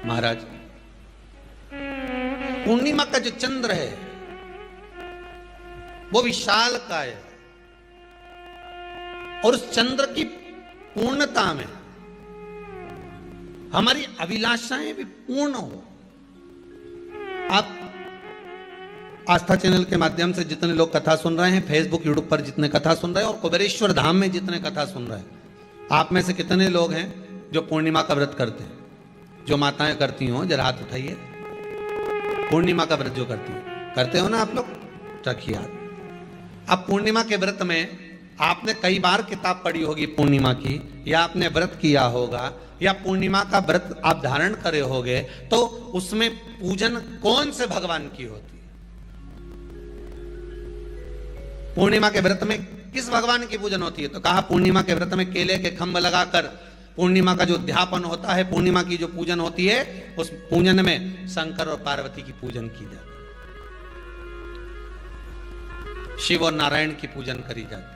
महाराज, पूर्णिमा का जो चंद्र है वो विशाल का है और उस चंद्र की पूर्णता में हमारी अभिलाषाएं भी पूर्ण हो। आप आस्था चैनल के माध्यम से जितने लोग कथा सुन रहे हैं, फेसबुक यूट्यूब पर जितने कथा सुन रहे हैं और कुबेरेश्वर धाम में जितने कथा सुन रहे हैं, आप में से कितने लोग हैं जो पूर्णिमा का व्रत करते हैं? जो माताएं करती हो जरा हाथ उठाइए। पूर्णिमा का व्रत जो करते हो ना आप लोग, रखिए हाथ। अब पूर्णिमा के व्रत में आपने कई बार किताब पढ़ी होगी पूर्णिमा की, या आपने व्रत किया होगा, या पूर्णिमा का व्रत आप धारण करे होगे, तो उसमें पूजन कौन से भगवान की होती है? पूर्णिमा के व्रत में किस भगवान की पूजन होती है? तो कहा पूर्णिमा के व्रत में केले के खंभ लगाकर पूर्णिमा का जो अध्यापन होता है, पूर्णिमा की जो पूजन होती है, उस पूजन में शंकर और पार्वती की पूजन की जाती है, शिव और नारायण की पूजन करी जाती है,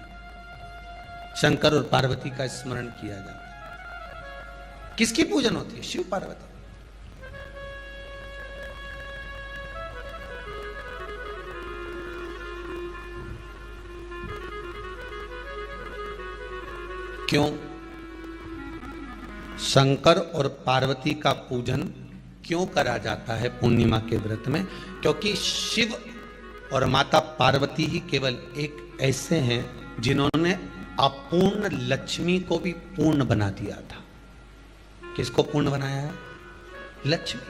शंकर और पार्वती का स्मरण किया जाता है। किसकी पूजन होती है? शिव पार्वती। क्यों शंकर और पार्वती का पूजन क्यों करा जाता है पूर्णिमा के व्रत में? क्योंकि शिव और माता पार्वती ही केवल एक ऐसे हैं जिन्होंने अपूर्ण लक्ष्मी को भी पूर्ण बना दिया था। किसको पूर्ण बनाया है? लक्ष्मी।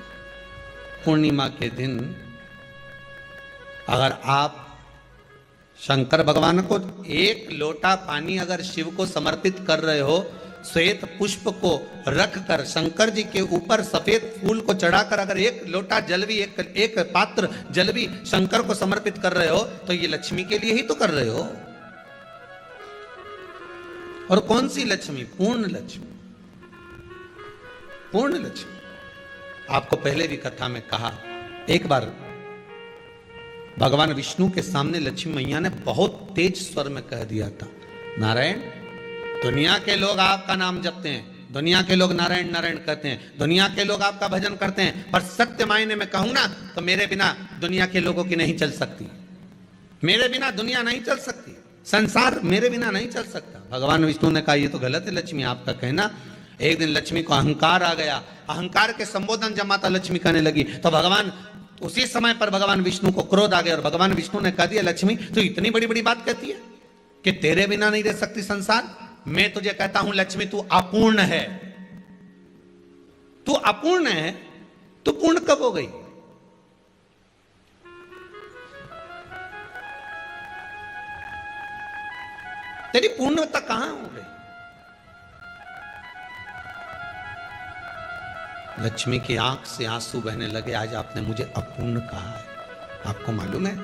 पूर्णिमा के दिन अगर आप शंकर भगवान को एक लोटा पानी अगर शिव को समर्पित कर रहे हो, श्वेत पुष्प को रखकर शंकर जी के ऊपर सफेद फूल को चढ़ाकर अगर एक लोटा जल भी, एक पात्र जल भी शंकर को समर्पित कर रहे हो, तो ये लक्ष्मी के लिए ही तो कर रहे हो। और कौन सी लक्ष्मी? पूर्ण लक्ष्मी। पूर्ण लक्ष्मी। आपको पहले भी कथा में कहा, एक बार भगवान विष्णु के सामने लक्ष्मी मैया ने बहुत तेज स्वर में कह दिया था, नारायण, दुनिया के लोग आपका नाम जपते हैं, दुनिया के लोग नारायण नारायण कहते हैं, दुनिया के लोग आपका भजन करते हैं, पर सत्य मायने में कहूं ना तो मेरे बिना दुनिया के लोगों की नहीं चल सकती। मेरे बिना दुनिया नहीं चल सकती, संसार मेरे बिना नहीं चल सकता। भगवान विष्णु ने कहा, ये तो गलत है लक्ष्मी आपका कहना। एक दिन लक्ष्मी को अहंकार आ गया। अहंकार के संबोधन जब माता लक्ष्मी करने लगी तो भगवान, उसी समय पर भगवान विष्णु को क्रोध आ गया और भगवान विष्णु ने कह दिया, लक्ष्मी तो इतनी बड़ी बड़ी बात कहती है कि तेरे बिना नहीं रह सकती संसार। मैं तुझे कहता हूं लक्ष्मी, तू अपूर्ण है। तू अपूर्ण है, तू पूर्ण कब हो गई? तेरी पूर्णता कहां हो गई? लक्ष्मी की आंख से आंसू बहने लगे। आज आपने मुझे अपूर्ण कहा है। आपको मालूम है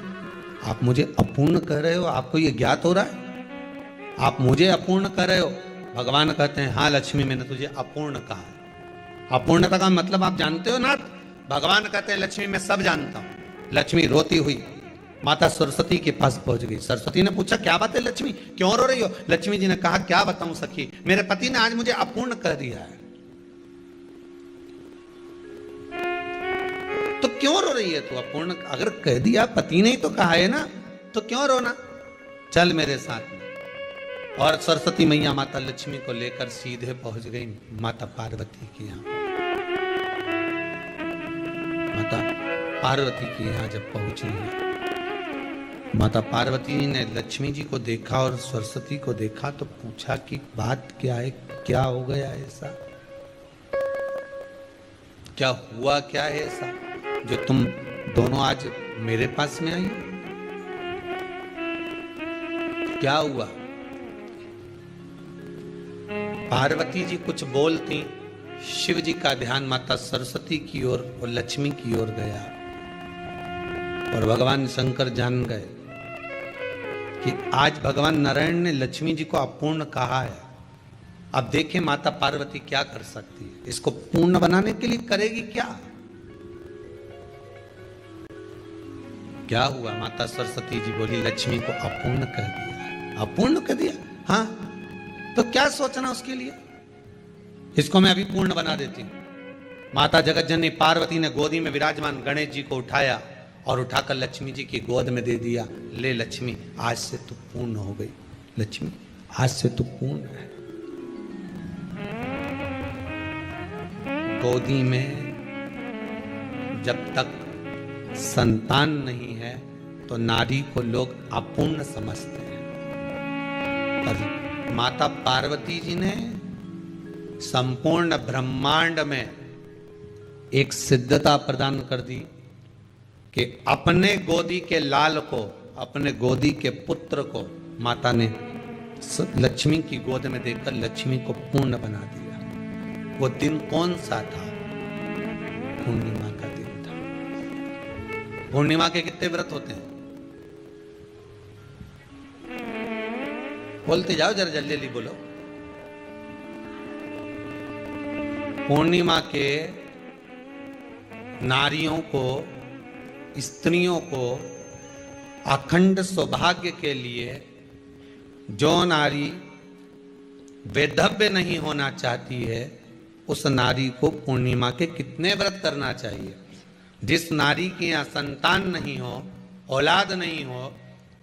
आप मुझे अपूर्ण कह रहे हो? आपको यह ज्ञात हो रहा है आप मुझे अपूर्ण कह रहे हो? भगवान कहते हैं, हाँ लक्ष्मी, मैंने तुझे अपूर्ण कहा है। अपूर्णता का मतलब आप जानते हो ना? भगवान कहते हैं, लक्ष्मी मैं सब जानता हूं। लक्ष्मी रोती हुई माता सरस्वती के पास पहुंच गई। सरस्वती ने पूछा, क्या बात है लक्ष्मी, क्यों रो रही हो? लक्ष्मी जी ने कहा, क्या बताऊं सखी, मेरे पति ने आज मुझे अपूर्ण कह दिया है। तो क्यों रो रही है तू? अपूर्ण अगर कह दिया, पति ने ही तो कहा है ना, तो क्यों रोना? चल मेरे साथ में। और सरस्वती मैया माता लक्ष्मी को लेकर सीधे पहुंच गई माता पार्वती के यहां। माता पार्वती के यहां जब पहुंची है, माता पार्वती ने लक्ष्मी जी को देखा और सरस्वती को देखा तो पूछा कि बात क्या है, क्या हो गया ऐसा, क्या हुआ, क्या है ऐसा जो तुम दोनों आज मेरे पास में आई? क्या हुआ? पार्वती जी कुछ बोलती, शिव जी का ध्यान माता सरस्वती की ओर और लक्ष्मी की ओर गया और भगवान शंकर जान गए कि आज भगवान नारायण ने लक्ष्मी जी को अपूर्ण कहा है। अब देखें माता पार्वती क्या कर सकती है, इसको पूर्ण बनाने के लिए करेगी क्या? क्या हुआ? माता सरस्वती जी बोली, लक्ष्मी को अपूर्ण कह दिया। अपूर्ण कह दिया? हाँ, तो क्या सोचना उसके लिए, इसको मैं अभी पूर्ण बना देती हूं। माता जगतजननी पार्वती ने गोदी में विराजमान गणेश जी को उठाया और उठाकर लक्ष्मी जी की गोद में दे दिया। ले लक्ष्मी, आज से तू पूर्ण हो गई। लक्ष्मी, आज से तू पूर्ण है। गोदी में जब तक संतान नहीं है तो नारी को लोग अपूर्ण समझते हैं, पर माता पार्वती जी ने संपूर्ण ब्रह्मांड में एक सिद्धता प्रदान कर दी कि अपने गोदी के लाल को, अपने गोदी के पुत्र को माता ने लक्ष्मी की गोद में देकर लक्ष्मी को पूर्ण बना दिया। वो दिन कौन सा था? पूर्णिमा का दिन था। पूर्णिमा के कितने व्रत होते हैं? बोलते जाओ, जरा जल्दी जल्दी बोलो। पूर्णिमा के नारियों को, स्त्रियों को अखंड सौभाग्य के लिए, जो नारी वैधव्य नहीं होना चाहती है उस नारी को पूर्णिमा के कितने व्रत करना चाहिए? जिस नारी की यहाँ संतान नहीं हो, औलाद नहीं हो,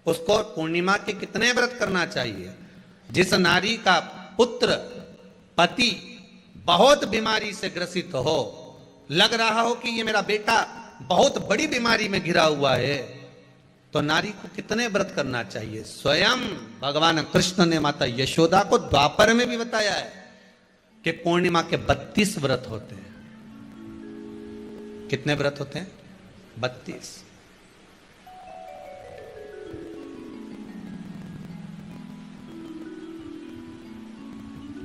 उसको पूर्णिमा के कितने व्रत करना चाहिए? जिस नारी का पुत्र, पति बहुत बीमारी से ग्रसित हो, लग रहा हो कि ये मेरा बेटा बहुत बड़ी बीमारी में घिरा हुआ है, तो नारी को कितने व्रत करना चाहिए? स्वयं भगवान कृष्ण ने माता यशोदा को द्वापर में भी बताया है कि पूर्णिमा के 32 व्रत होते हैं। कितने व्रत होते हैं? 32।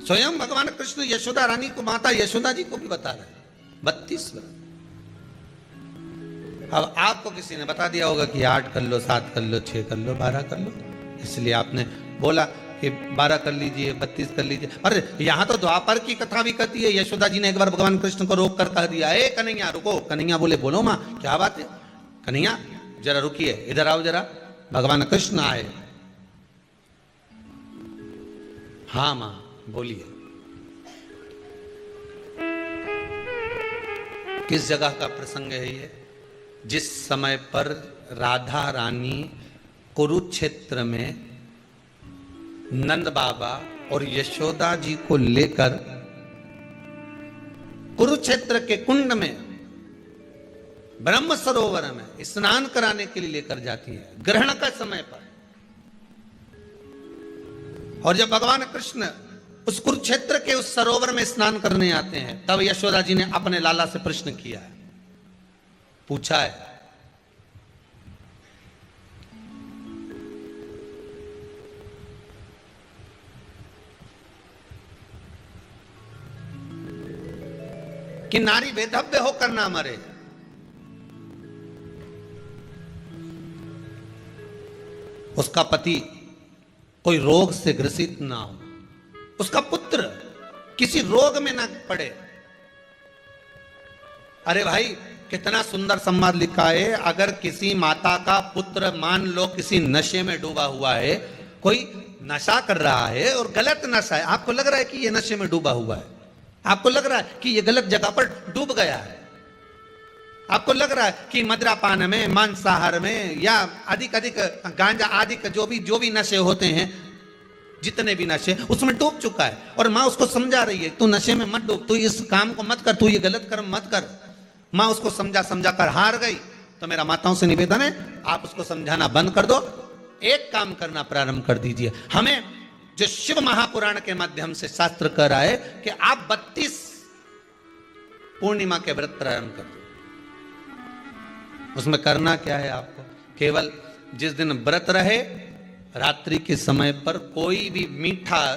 स्वयं भगवान कृष्ण यशोदा रानी को, माता यशोदा जी को भी बता रहे हैं 32 व्रत। अब आपको किसी ने बता दिया होगा कि 8 कर लो, 7 कर लो, 6 कर लो, 12 कर लो, इसलिए आपने बोला कि 12 कर लीजिए, 32 कर लीजिए। अरे यहां तो द्वापर की कथा भी कहती है। यशोदा जी ने एक बार भगवान कृष्ण को रोक कर कह दिया, ए कन्हैया रुको। कन्हैया बोले, बोलो माँ, क्या बात है? कन्हैया जरा रुकिए, इधर आओ जरा। भगवान कृष्ण आए। हाँ माँ बोलिए। किस जगह का प्रसंग है ये? जिस समय पर राधा रानी कुरुक्षेत्र में नंद बाबा और यशोदा जी को लेकर कुरुक्षेत्र के कुंड में, ब्रह्म सरोवर में स्नान कराने के लिए लेकर जाती है, ग्रहण का समय पर। और जब भगवान कृष्ण उस कुरुक्षेत्र के उस सरोवर में स्नान करने आते हैं, तब यशोदा जी ने अपने लाला से प्रश्न किया है, पूछा है कि नारी वेधव्य होकर ना मरे। उसका पति कोई रोग से ग्रसित ना हो, उसका पुत्र किसी रोग में ना पड़े। अरे भाई, कितना सुंदर संवाद लिखा है। अगर किसी माता का पुत्र मान लो किसी नशे में डूबा हुआ है, कोई नशा कर रहा है और गलत नशा है, आपको लग रहा है कि ये नशे में डूबा हुआ है, आपको लग रहा है कि ये गलत जगह पर डूब गया है, आपको लग रहा है कि मदिरापान में, मांसाहार में या अधिक गांजा आदि जो भी नशे होते हैं, जितने भी नशे, उसमें डूब चुका है। और माँ उसको समझा रही है, तू नशे में मत डूब, तू इस काम को मत कर, तू ये गलत कर्म मत कर। माँ उसको समझा कर हार गई। तो मेरा माताओं से निवेदन है, आप उसको समझाना बंद कर दो, एक काम करना प्रारंभ कर दीजिए। हमें जो शिव महापुराण के माध्यम से शास्त्र कह रहा है कि आप 32 पूर्णिमा के व्रत प्रारंभ कर दो। उसमें करना क्या है आपको? केवल जिस दिन व्रत रहे, रात्रि के समय पर कोई भी मीठा,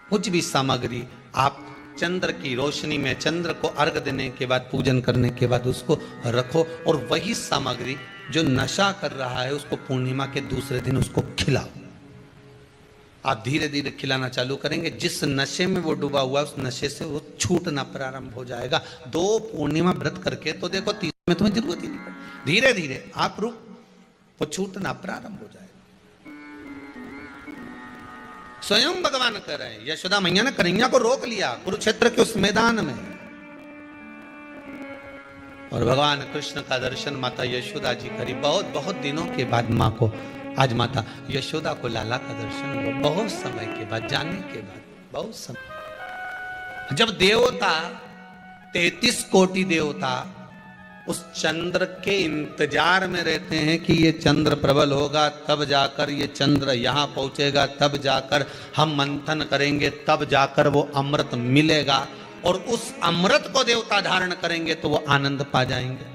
कुछ भी सामग्री आप चंद्र की रोशनी में, चंद्र को अर्घ देने के बाद, पूजन करने के बाद उसको रखो, और वही सामग्री जो नशा कर रहा है उसको पूर्णिमा के दूसरे दिन उसको खिलाओ। आप धीरे धीरे खिलाना चालू करेंगे, जिस नशे में वो डूबा हुआ उस नशे से वो छूटना प्रारंभ हो जाएगा। 2 पूर्णिमा व्रत करके तो देखो, 3 में तुम्हें जरूरत ही नहीं पड़ेगी। धीरे धीरे आप रुक, वो छूटना प्रारंभ हो जाएगा। स्वयं भगवान कह रहे हैं, यशोदा मैया ने कन्हैया को रोक लिया कुरुक्षेत्र के उस मैदान में। और भगवान कृष्ण का दर्शन माता यशोदा जी करी। बहुत बहुत दिनों के बाद माँ को, आज माता यशोदा को लाला का दर्शन हुआ, बहुत समय के बाद, जाने के बाद, बहुत समय। जब देवता 33 कोटि देवता उस चंद्र के इंतजार में रहते हैं कि ये चंद्र प्रबल होगा, तब जाकर ये चंद्र यहाँ पहुंचेगा, तब जाकर हम मंथन करेंगे, तब जाकर वो अमृत मिलेगा, और उस अमृत को देवता धारण करेंगे तो वो आनंद पा जाएंगे।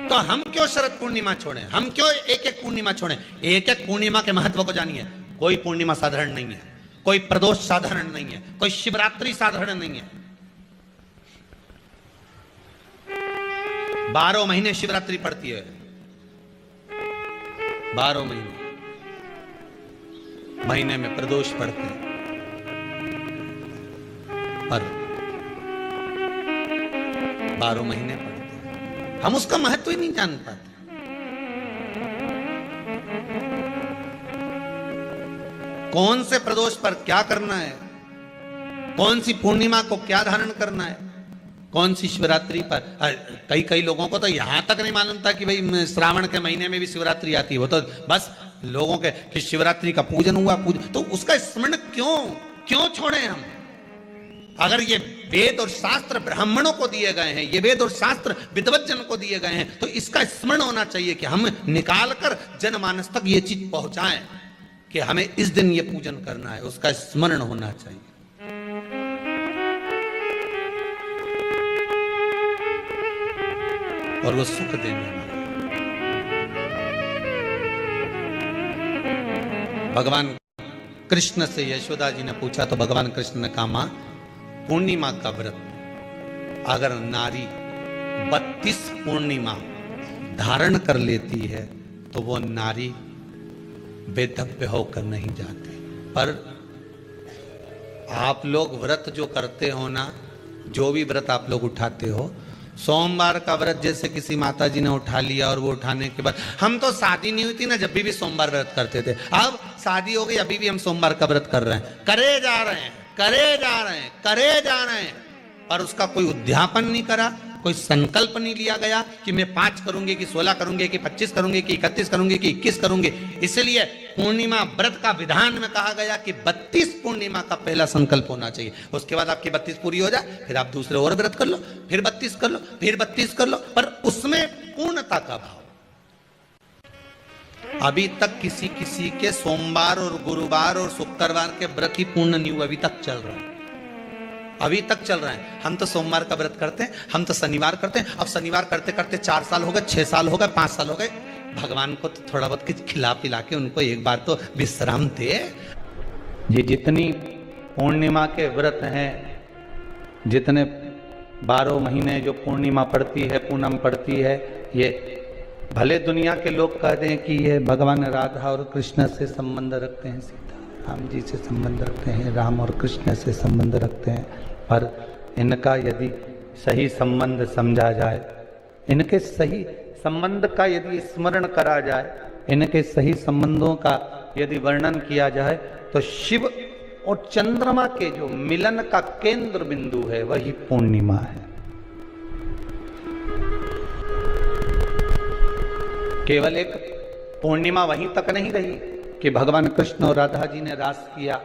तो हम क्यों शरद पूर्णिमा छोड़ें? हम क्यों एक एक पूर्णिमा छोड़ें? एक एक पूर्णिमा के महत्व को जानिए। कोई पूर्णिमा साधारण नहीं है, कोई प्रदोष साधारण नहीं है, कोई शिवरात्रि साधारण नहीं है। 12 महीने शिवरात्रि पड़ती है, 12 महीने में प्रदोष पड़ते हैं, पर 12 महीने पड़ते हैं। हम उसका महत्व ही नहीं जान पाते। कौन से प्रदोष पर क्या करना है, कौन सी पूर्णिमा को क्या धारण करना है, कौन सी शिवरात्रि पर। कई लोगों को तो यहां तक नहीं मालूम था कि भाई श्रावण के महीने में भी शिवरात्रि आती है। वो तो बस लोगों के कि शिवरात्रि का पूजन हुआ, तो उसका स्मरण क्यों छोड़े हम? अगर ये वेद और शास्त्र ब्राह्मणों को दिए गए हैं, ये वेद और शास्त्र विद्वज्जन को दिए गए हैं, तो इसका स्मरण होना चाहिए कि हम निकालकर जनमानस तक ये चीज पहुंचाएं कि हमें इस दिन ये पूजन करना है, उसका स्मरण होना चाहिए। और वो सुख देने वाला। भगवान कृष्ण से यशोदा जी ने पूछा तो भगवान कृष्ण ने कहा, मां, पूर्णिमा का व्रत अगर नारी 32 पूर्णिमा धारण कर लेती है तो वो नारी बेधव्य होकर नहीं जाती। पर आप लोग व्रत जो करते हो ना, जो भी व्रत आप लोग उठाते हो, सोमवार का व्रत जैसे किसी माता जी ने उठा लिया और वो उठाने के बाद, हम तो शादी नहीं हुई थी ना जब भी सोमवार व्रत करते थे, अब शादी हो गई अभी भी हम सोमवार का व्रत कर रहे हैं, करे जा रहे हैं, और उसका कोई उद्यापन नहीं करा, कोई संकल्प नहीं लिया गया कि मैं 5 करूंगी कि 16 करूंगी कि 25 करूंगी कि 31 करूंगी कि 21 करूंगी। इसलिए पूर्णिमा व्रत का विधान में कहा गया कि 32 पूर्णिमा का पहला संकल्प होना चाहिए। उसके बाद आपकी 32 पूरी हो जाए, फिर आप दूसरे और व्रत कर लो, फिर 32 कर लो, फिर 32 कर लो, पर उसमें पूर्णता का भाव। अभी तक किसी के सोमवार और गुरुवार और शुक्रवार के व्रत ही पूर्ण नहीं हुआ, अभी तक चल रहा है, अभी तक चल रहा है। हम तो सोमवार का व्रत करते हैं, हम तो शनिवार करते हैं, अब शनिवार करते करते 4 साल हो गए, 6 साल हो गए, 5 साल हो गए। भगवान को तो थोड़ा बहुत कुछ खिला पिला के उनको एक बार तो विश्राम दे। ये जितनी पूर्णिमा के व्रत हैं, जितने 12 महीने जो पूर्णिमा पड़ती है, पूनम पड़ती है, ये भले दुनिया के लोग कहते हैं कि ये भगवान राधा और कृष्ण से संबंध रखते हैं, सीता राम जी से संबंध रखते हैं, राम और कृष्ण से संबंध रखते हैं, पर इनका यदि सही संबंध समझा जाए, इनके सही संबंध का यदि स्मरण करा जाए, इनके सही संबंधों का यदि वर्णन किया जाए, तो शिव और चंद्रमा के जो मिलन का केंद्र बिंदु है वही पूर्णिमा है। केवल एक पूर्णिमा वहीं तक नहीं रही कि भगवान कृष्ण और राधा जी ने रास किया।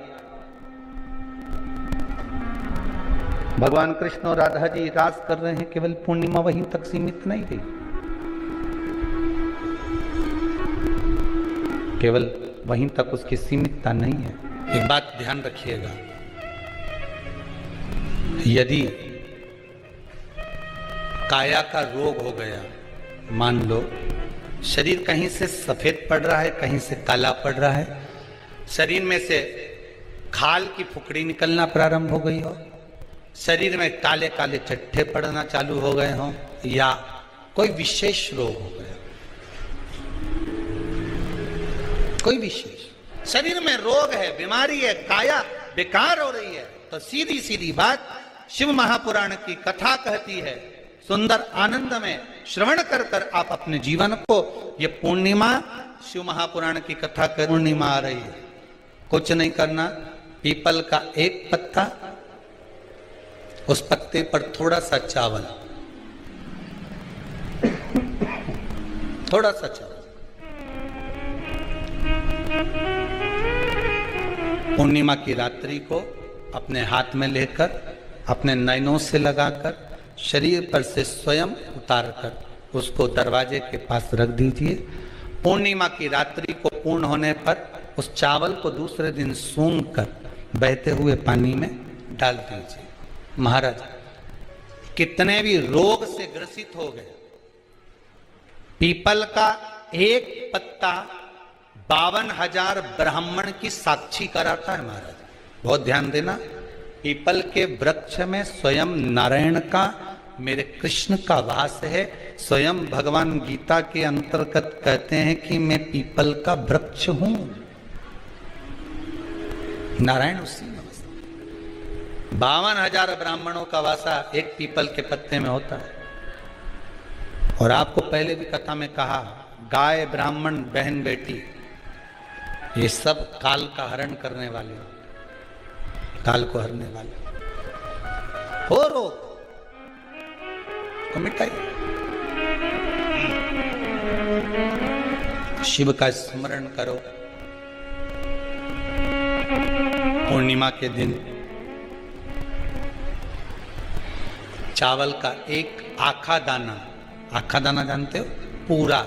भगवान कृष्ण और राधा जी रास कर रहे हैं, केवल पूर्णिमा वहीं तक सीमित नहीं रही। केवल वहीं तक उसकी सीमितता नहीं है। एक बात ध्यान रखिएगा, यदि काया का रोग हो गया, मान लो शरीर कहीं से सफेद पड़ रहा है, कहीं से काला पड़ रहा है, शरीर में से खाल की फुकड़ी निकलना प्रारंभ हो गई हो, शरीर में काले काले चट्टे पड़ना चालू हो गए हों, या कोई विशेष रोग हो गया, कोई विशेष शरीर में रोग है, बीमारी है, काया बेकार हो रही है, तो सीधी सीधी बात शिव महापुराण की कथा कहती है, सुंदर आनंद में श्रवण कर कर आप अपने जीवन को, ये पूर्णिमा शिव महापुराण की कथा कर, पूर्णिमा आ रही है, कुछ नहीं करना, पीपल का एक पत्ता, उस पत्ते पर थोड़ा सा चावल, थोड़ा सा चावल। पूर्णिमा की रात्रि को अपने हाथ में लेकर अपने नयनों से लगाकर शरीर पर से स्वयं उतारकर उसको दरवाजे के पास रख दीजिए। पूर्णिमा की रात्रि को पूर्ण होने पर उस चावल को दूसरे दिन सूंघ कर बहते हुए पानी में डाल दीजिए। महाराज, कितने भी रोग से ग्रसित हो गए, पीपल का एक पत्ता 52,000 ब्राह्मण की साक्षी कराता है। महाराज बहुत ध्यान देना, पीपल के वृक्ष में स्वयं नारायण का, मेरे कृष्ण का वास है। स्वयं भगवान गीता के अंतर्गत कहते हैं कि मैं पीपल का वृक्ष हूं। नारायण उसी में 52,000 ब्राह्मणों का वासा एक पीपल के पत्ते में होता है। और आपको पहले भी कथा में कहा, गाय, ब्राह्मण, बहन, बेटी, ये सब काल का हरण करने वाले, काल को हरने वाले हो। रोग को मिटाइए, शिव का स्मरण करो। पूर्णिमा के दिन चावल का एक आखा दाना जानते हो, पूरा,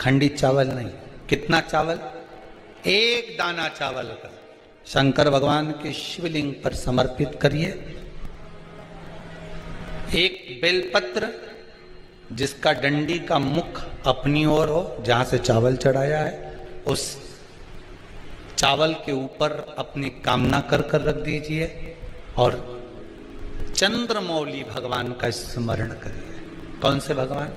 खंडित चावल नहीं। कितना चावल? एक दाना चावल का शंकर भगवान के शिवलिंग पर समर्पित करिए। एक बेलपत्र जिसका डंडी का मुख अपनी ओर हो, जहां से चावल चढ़ाया है, उस चावल के ऊपर अपनी कामना कर कर रख दीजिए और चंद्रमौली भगवान का स्मरण करिए। कौन से भगवान?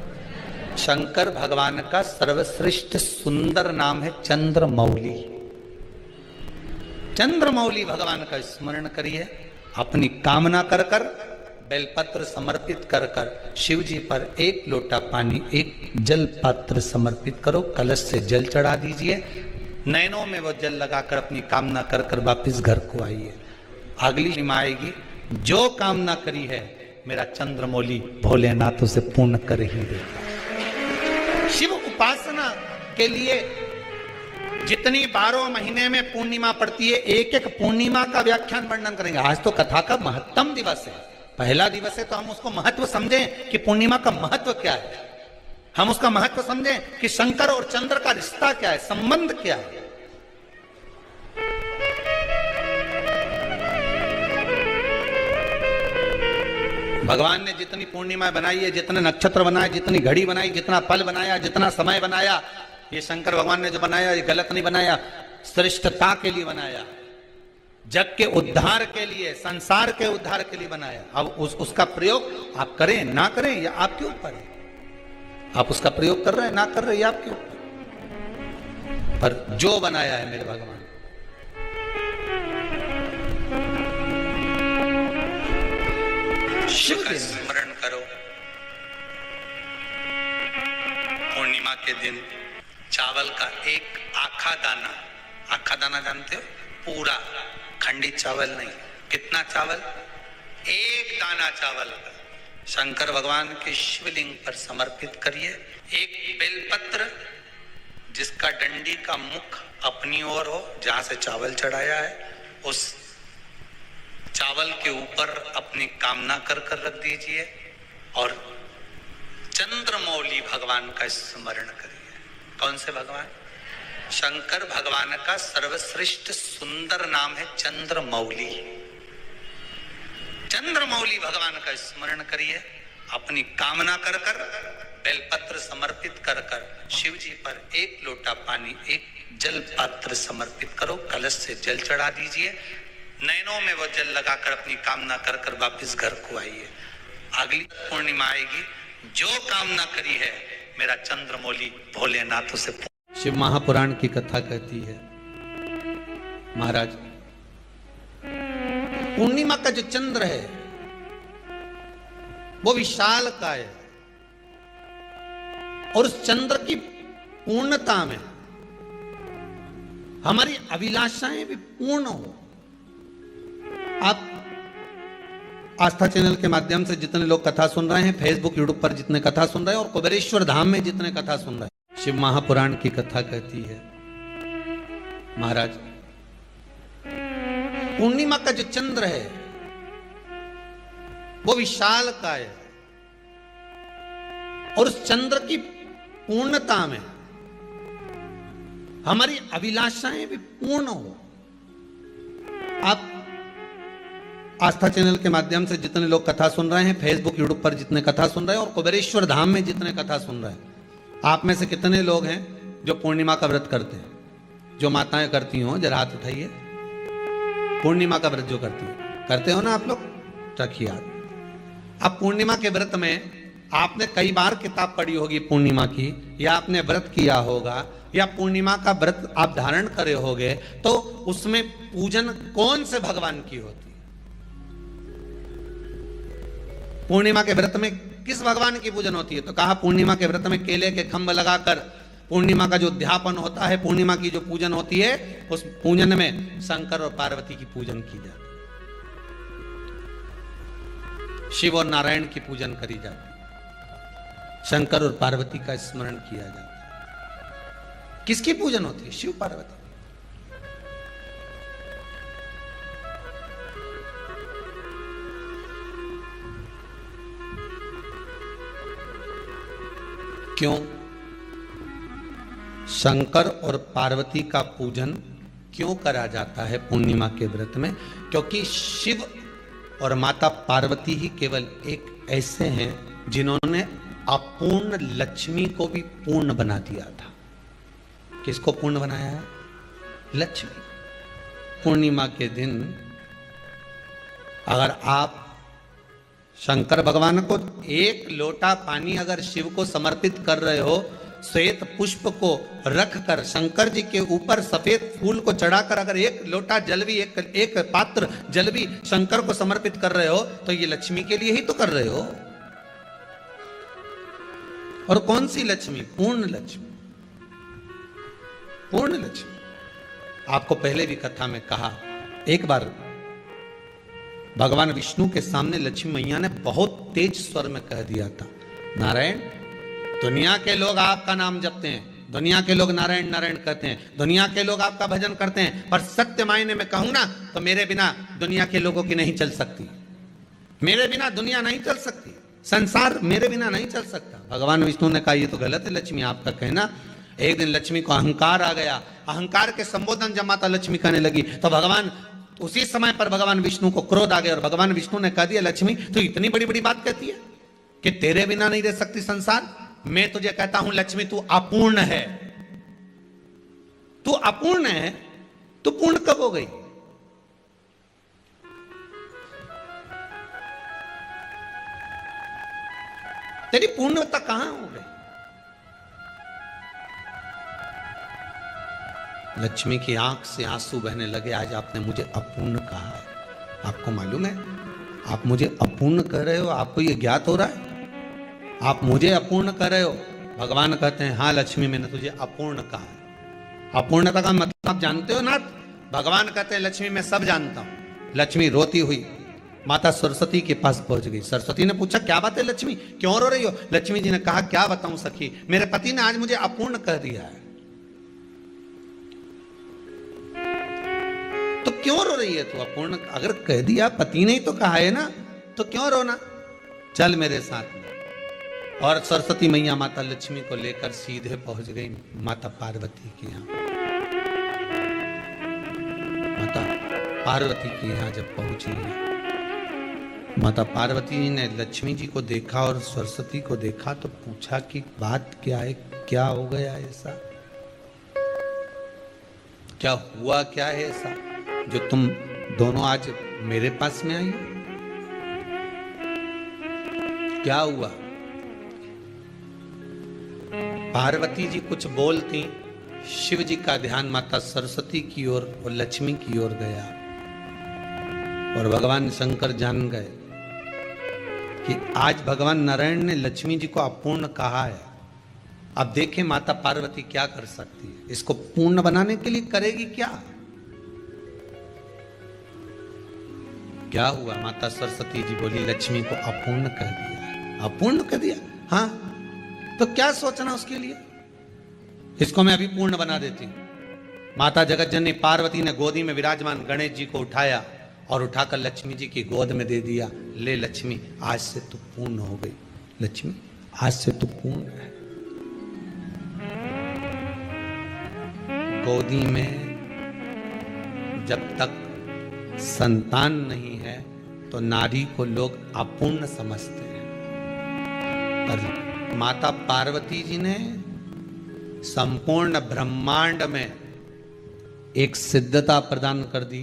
शंकर भगवान का सर्वश्रेष्ठ सुंदर नाम है चंद्रमौली। चंद्रमौली भगवान का स्मरण करिए, अपनी कामना कर कर बेलपत्र समर्पित कर कर शिव जी पर एक लोटा पानी, एक जल पात्र समर्पित करो, कलश से जल चढ़ा दीजिए, नैनों में वो जल लगाकर अपनी कामना कर कर वापिस घर को आइए। अगली निमा आएगी, जो कामना करी है मेरा चंद्रमौली भोलेनाथ उसे पूर्ण कर ही देगा। शिव उपासना के लिए जितनी 12 महीने में पूर्णिमा पड़ती है, एक एक पूर्णिमा का व्याख्यान वर्णन करेंगे। आज तो कथा का महत्तम दिवस है, पहला दिवस है, तो हम उसको महत्व समझें कि पूर्णिमा का महत्व क्या है। हम उसका महत्व समझें कि शंकर और चंद्र का रिश्ता क्या है, संबंध क्या है। भगवान ने जितनी पूर्णिमा बनाई है, जितने नक्षत्र बनाए, जितनी घड़ी बनाई, जितना पल बनाया, जितना समय बनाया, ये शंकर भगवान ने जो बनाया ये गलत नहीं बनाया, श्रेष्ठता के लिए बनाया, जग के उद्धार के लिए, संसार के उद्धार के लिए बनाया। अब उसका प्रयोग आप करें ना करें या आपके ऊपर है। आप उसका प्रयोग कर रहे हैं ना कर रहे हैं, आपके ऊपर, पर जो बनाया है मेरे भगवान। शिव का स्मरण करो। पूर्णिमा के दिन चावल का एक आखा दाना जानते हो, पूरा, खंडित चावल नहीं। कितना चावल? एक दाना चावल का शंकर भगवान के शिवलिंग पर समर्पित करिए। एक बेलपत्र जिसका डंडी का मुख अपनी ओर हो, जहां से चावल चढ़ाया है, उस चावल के ऊपर अपनी कामना कर कर रख दीजिए और चंद्रमौली भगवान का स्मरण करिए। कौन से भगवान? शंकर भगवान का सर्वश्रेष्ठ सुंदर नाम है चंद्रमौली। चंद्रमौली भगवान का स्मरण करिए, अपनी कामना कर कर बेलपत्र समर्पित कर कर शिव जी पर एक लोटा पानी, एक जल पात्र समर्पित करो, कलश से जल चढ़ा दीजिए, नैनों में वो जल लगाकर अपनी कामना कर कर वापिस घर को आइए। अगली पूर्णिमा आएगी, जो कामना करी है मेरा चंद्रमौली भोलेनाथ उसे। शिव महापुराण की कथा कहती है, महाराज पूर्णिमा का जो चंद्र है वो विशाल का है और उस चंद्र की पूर्णता में हमारी अभिलाषाएं भी पूर्ण हो। आप आस्था चैनल के माध्यम से जितने लोग कथा सुन रहे हैं, फेसबुक यूट्यूब पर जितने कथा सुन रहे हैं और कुबेरेश्वर धाम में जितने कथा सुन रहे हैं, शिव महापुराण की कथा कहती है, महाराज पूर्णिमा का जो चंद्र है वो विशाल काय है और उस चंद्र की पूर्णता में हमारी अभिलाषाएं भी पूर्ण हो। आप आस्था चैनल के माध्यम से जितने लोग कथा सुन रहे हैं, फेसबुक यूट्यूब पर जितने कथा सुन रहे हैं और कुबेरेश्वर धाम में जितने कथा सुन रहे हैं, आप में से कितने लोग हैं जो पूर्णिमा का व्रत करते हैं? जो माताएं करती हो जरा हाथ उठाइए। पूर्णिमा का व्रत जो करते हो ना आप लोग, रखिए हाथ। अब पूर्णिमा के व्रत में आपने कई बार किताब पढ़ी होगी पूर्णिमा की, या आपने व्रत किया होगा, या पूर्णिमा का व्रत आप धारण करे होगे, तो उसमें पूजन कौन से भगवान की होती है? पूर्णिमा के व्रत में किस भगवान की पूजन होती है? तो कहा पूर्णिमा के व्रत में केले के खंभ लगाकर पूर्णिमा का जो अध्यापन होता है, पूर्णिमा की जो पूजन होती है, उस पूजन में शंकर और पार्वती की पूजन की जाती है, शिव और नारायण की पूजन करी जाती है, शंकर और पार्वती का स्मरण किया जाता है। किसकी पूजन होती है? शिव पार्वती। क्यों शंकर और पार्वती का पूजन क्यों करा जाता है पूर्णिमा के व्रत में? क्योंकि शिव और माता पार्वती ही केवल एक ऐसे हैं जिन्होंने अपूर्ण लक्ष्मी को भी पूर्ण बना दिया था। किसको पूर्ण बनाया है? लक्ष्मी। पूर्णिमा के दिन अगर आप शंकर भगवान को एक लोटा पानी अगर शिव को समर्पित कर रहे हो, श्वेत पुष्प को रखकर शंकर जी के ऊपर सफेद फूल को चढ़ाकर अगर एक लोटा जल भी, एक पात्र जल भी शंकर को समर्पित कर रहे हो, तो ये लक्ष्मी के लिए ही तो कर रहे हो। और कौन सी लक्ष्मी? पूर्ण लक्ष्मी। पूर्ण लक्ष्मी। आपको पहले भी कथा में कहा, एक बार भगवान विष्णु के सामने लक्ष्मी मैया ने बहुत तेज स्वर में कह दिया था, नारायण, दुनिया के लोग आपका नाम जपते हैं, दुनिया के लोग नारायण नारायण कहते हैं, दुनिया के लोग आपका भजन करते हैं, पर सत्य मायने में कहूं ना तो मेरे बिना दुनिया के लोगों की नहीं चल सकती। मेरे बिना दुनिया नहीं चल सकती, संसार मेरे बिना नहीं चल सकता। भगवान विष्णु ने कहा ये तो गलत है लक्ष्मी आपका कहना। एक दिन लक्ष्मी को अहंकार आ गया। अहंकार के संबोधन जब माता लक्ष्मी कहने लगी तो भगवान उसी समय पर भगवान विष्णु को क्रोध आ गया और भगवान विष्णु ने कह दिया, लक्ष्मी तू इतनी बड़ी बड़ी बात कहती है कि तेरे बिना नहीं रह सकती संसार। मैं तुझे कहता हूं लक्ष्मी तू अपूर्ण है। तू अपूर्ण है, तू पूर्ण कब हो गई? तेरी पूर्णता कहां हो गई? लक्ष्मी की आंख से आंसू बहने लगे। आज आपने मुझे अपूर्ण कहा है। आपको मालूम है आप मुझे अपूर्ण कह रहे हो? आपको ये ज्ञात हो रहा है आप मुझे अपूर्ण कर रहे हो? भगवान कहते हैं हाँ लक्ष्मी मैंने तुझे अपूर्ण कहा है। अपूर्णता का मतलब आप जानते हो ना? भगवान कहते हैं लक्ष्मी मैं सब जानता हूं। लक्ष्मी रोती हुई माता सरस्वती के पास पहुंच गई। सरस्वती ने पूछा क्या बात है लक्ष्मी, क्यों रो रही हो? लक्ष्मी जी ने कहा क्या बताऊं सखी, मेरे पति ने आज मुझे अपूर्ण कह दिया है। तो क्यों रो रही है तू? अपूर्ण अगर कह दिया, पति ने ही तो कहा है ना, तो क्यों रोना? चल मेरे साथ में। और सरस्वती मैया माता लक्ष्मी को लेकर सीधे पहुंच गई माता पार्वती के यहां। माता पार्वती के यहां जब पहुंची, माता पार्वती ने लक्ष्मी जी को देखा और सरस्वती को देखा तो पूछा कि बात क्या है, क्या हो गया ऐसा, क्या हुआ, क्या है ऐसा जो तुम दोनों आज मेरे पास में आई? क्या हुआ? पार्वती जी कुछ बोलती, शिव जी का ध्यान माता सरस्वती की ओर और लक्ष्मी की ओर गया और भगवान शंकर जान गए कि आज भगवान नारायण ने लक्ष्मी जी को अपूर्ण कहा है। अब देखें माता पार्वती क्या कर सकती है, इसको पूर्ण बनाने के लिए करेगी क्या? क्या हुआ? माता सरस्वती जी बोली लक्ष्मी को अपूर्ण कह दिया। अपूर्ण कह दिया? हाँ, तो क्या सोचना उसके लिए? इसको मैं अभी पूर्ण बना देती हूं। माता जगत जननी पार्वती ने गोदी में विराजमान गणेश जी को उठाया और उठाकर लक्ष्मी जी की गोद में दे दिया। ले लक्ष्मी, आज से तू पूर्ण हो गई। लक्ष्मी, आज से तू पूर्ण है। गोदी में जब तक संतान नहीं है तो नारी को लोग अपूर्ण समझते हैं, पर माता पार्वती जी ने संपूर्ण ब्रह्मांड में एक सिद्धता प्रदान कर दी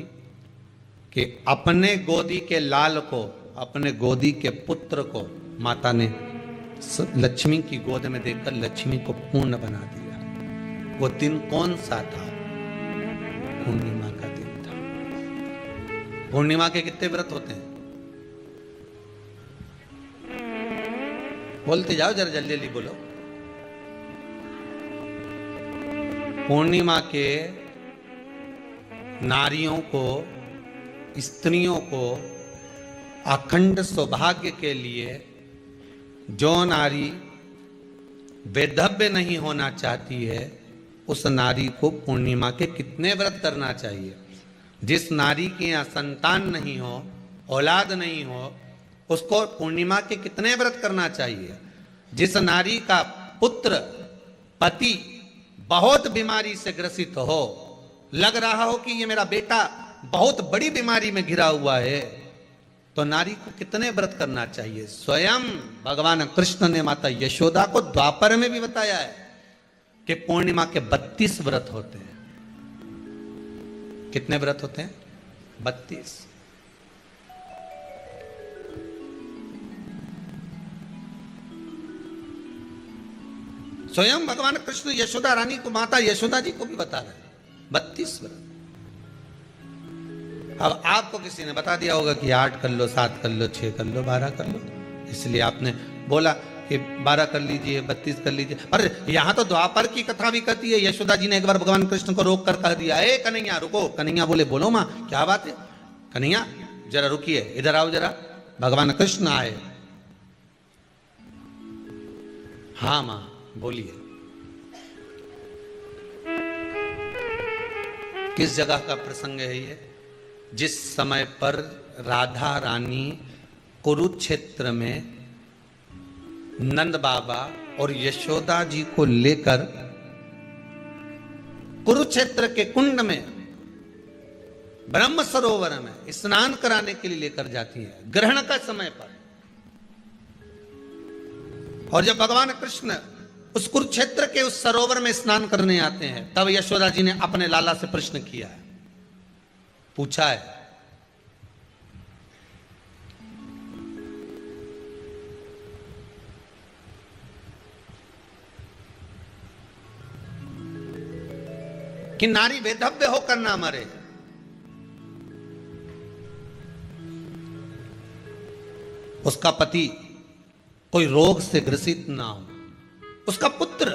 कि अपने गोदी के लाल को, अपने गोदी के पुत्र को माता ने लक्ष्मी की गोद में देकर लक्ष्मी को पूर्ण बना दिया। वो दिन कौन सा था? पूर्णिमा का दिन था। पूर्णिमा के कितने व्रत होते हैं? बोलते जाओ, जरा जल्दी जल्दी बोलो। पूर्णिमा के नारियों को, स्त्रियों को अखंड सौभाग्य के लिए, जो नारी वैधव्य नहीं होना चाहती है उस नारी को पूर्णिमा के कितने व्रत करना चाहिए? जिस नारी के यहाँ संतान नहीं हो, औलाद नहीं हो, उसको पूर्णिमा के कितने व्रत करना चाहिए? जिस नारी का पुत्र, पति बहुत बीमारी से ग्रसित हो, लग रहा हो कि ये मेरा बेटा बहुत बड़ी बीमारी में घिरा हुआ है, तो नारी को कितने व्रत करना चाहिए? स्वयं भगवान कृष्ण ने माता यशोदा को द्वापर में भी बताया है कि पूर्णिमा के 32 व्रत होते हैं। कितने व्रत होते हैं? 32। स्वयं भगवान कृष्ण यशोदा रानी को, माता यशोदा जी को भी बता रहे हैं 32 व्रत। अब आपको किसी ने बता दिया होगा कि 8 कर लो, 7 कर लो, 6 कर लो, 12 कर लो, इसलिए आपने बोला कि 12 कर लीजिए, 32 कर लीजिए। पर यहां तो द्वापर की कथा भी कहती है। यशोदा जी ने एक बार भगवान कृष्ण को रोक कर कह दिया, ए कन्हैया रुको। कन्हैया बोले, बोलो मां, क्या बात है? कन्हैया जरा रुकिए, इधर आओ जरा। भगवान कृष्ण आए। हाँ मां बोलिए। किस जगह का प्रसंग है ये? जिस समय पर राधा रानी कुरुक्षेत्र में नंद बाबा और यशोदा जी को लेकर कुरुक्षेत्र के कुंड में, ब्रह्म सरोवर में स्नान कराने के लिए लेकर जाती है, ग्रहण का समय पर। और जब भगवान कृष्ण उस कुरुक्षेत्र के उस सरोवर में स्नान करने आते हैं, तब यशोदा जी ने अपने लाला से प्रश्न किया है, पूछा है, कि नारी वैधव्य होकर ना मरे। उसका पति कोई रोग से ग्रसित ना हो, उसका पुत्र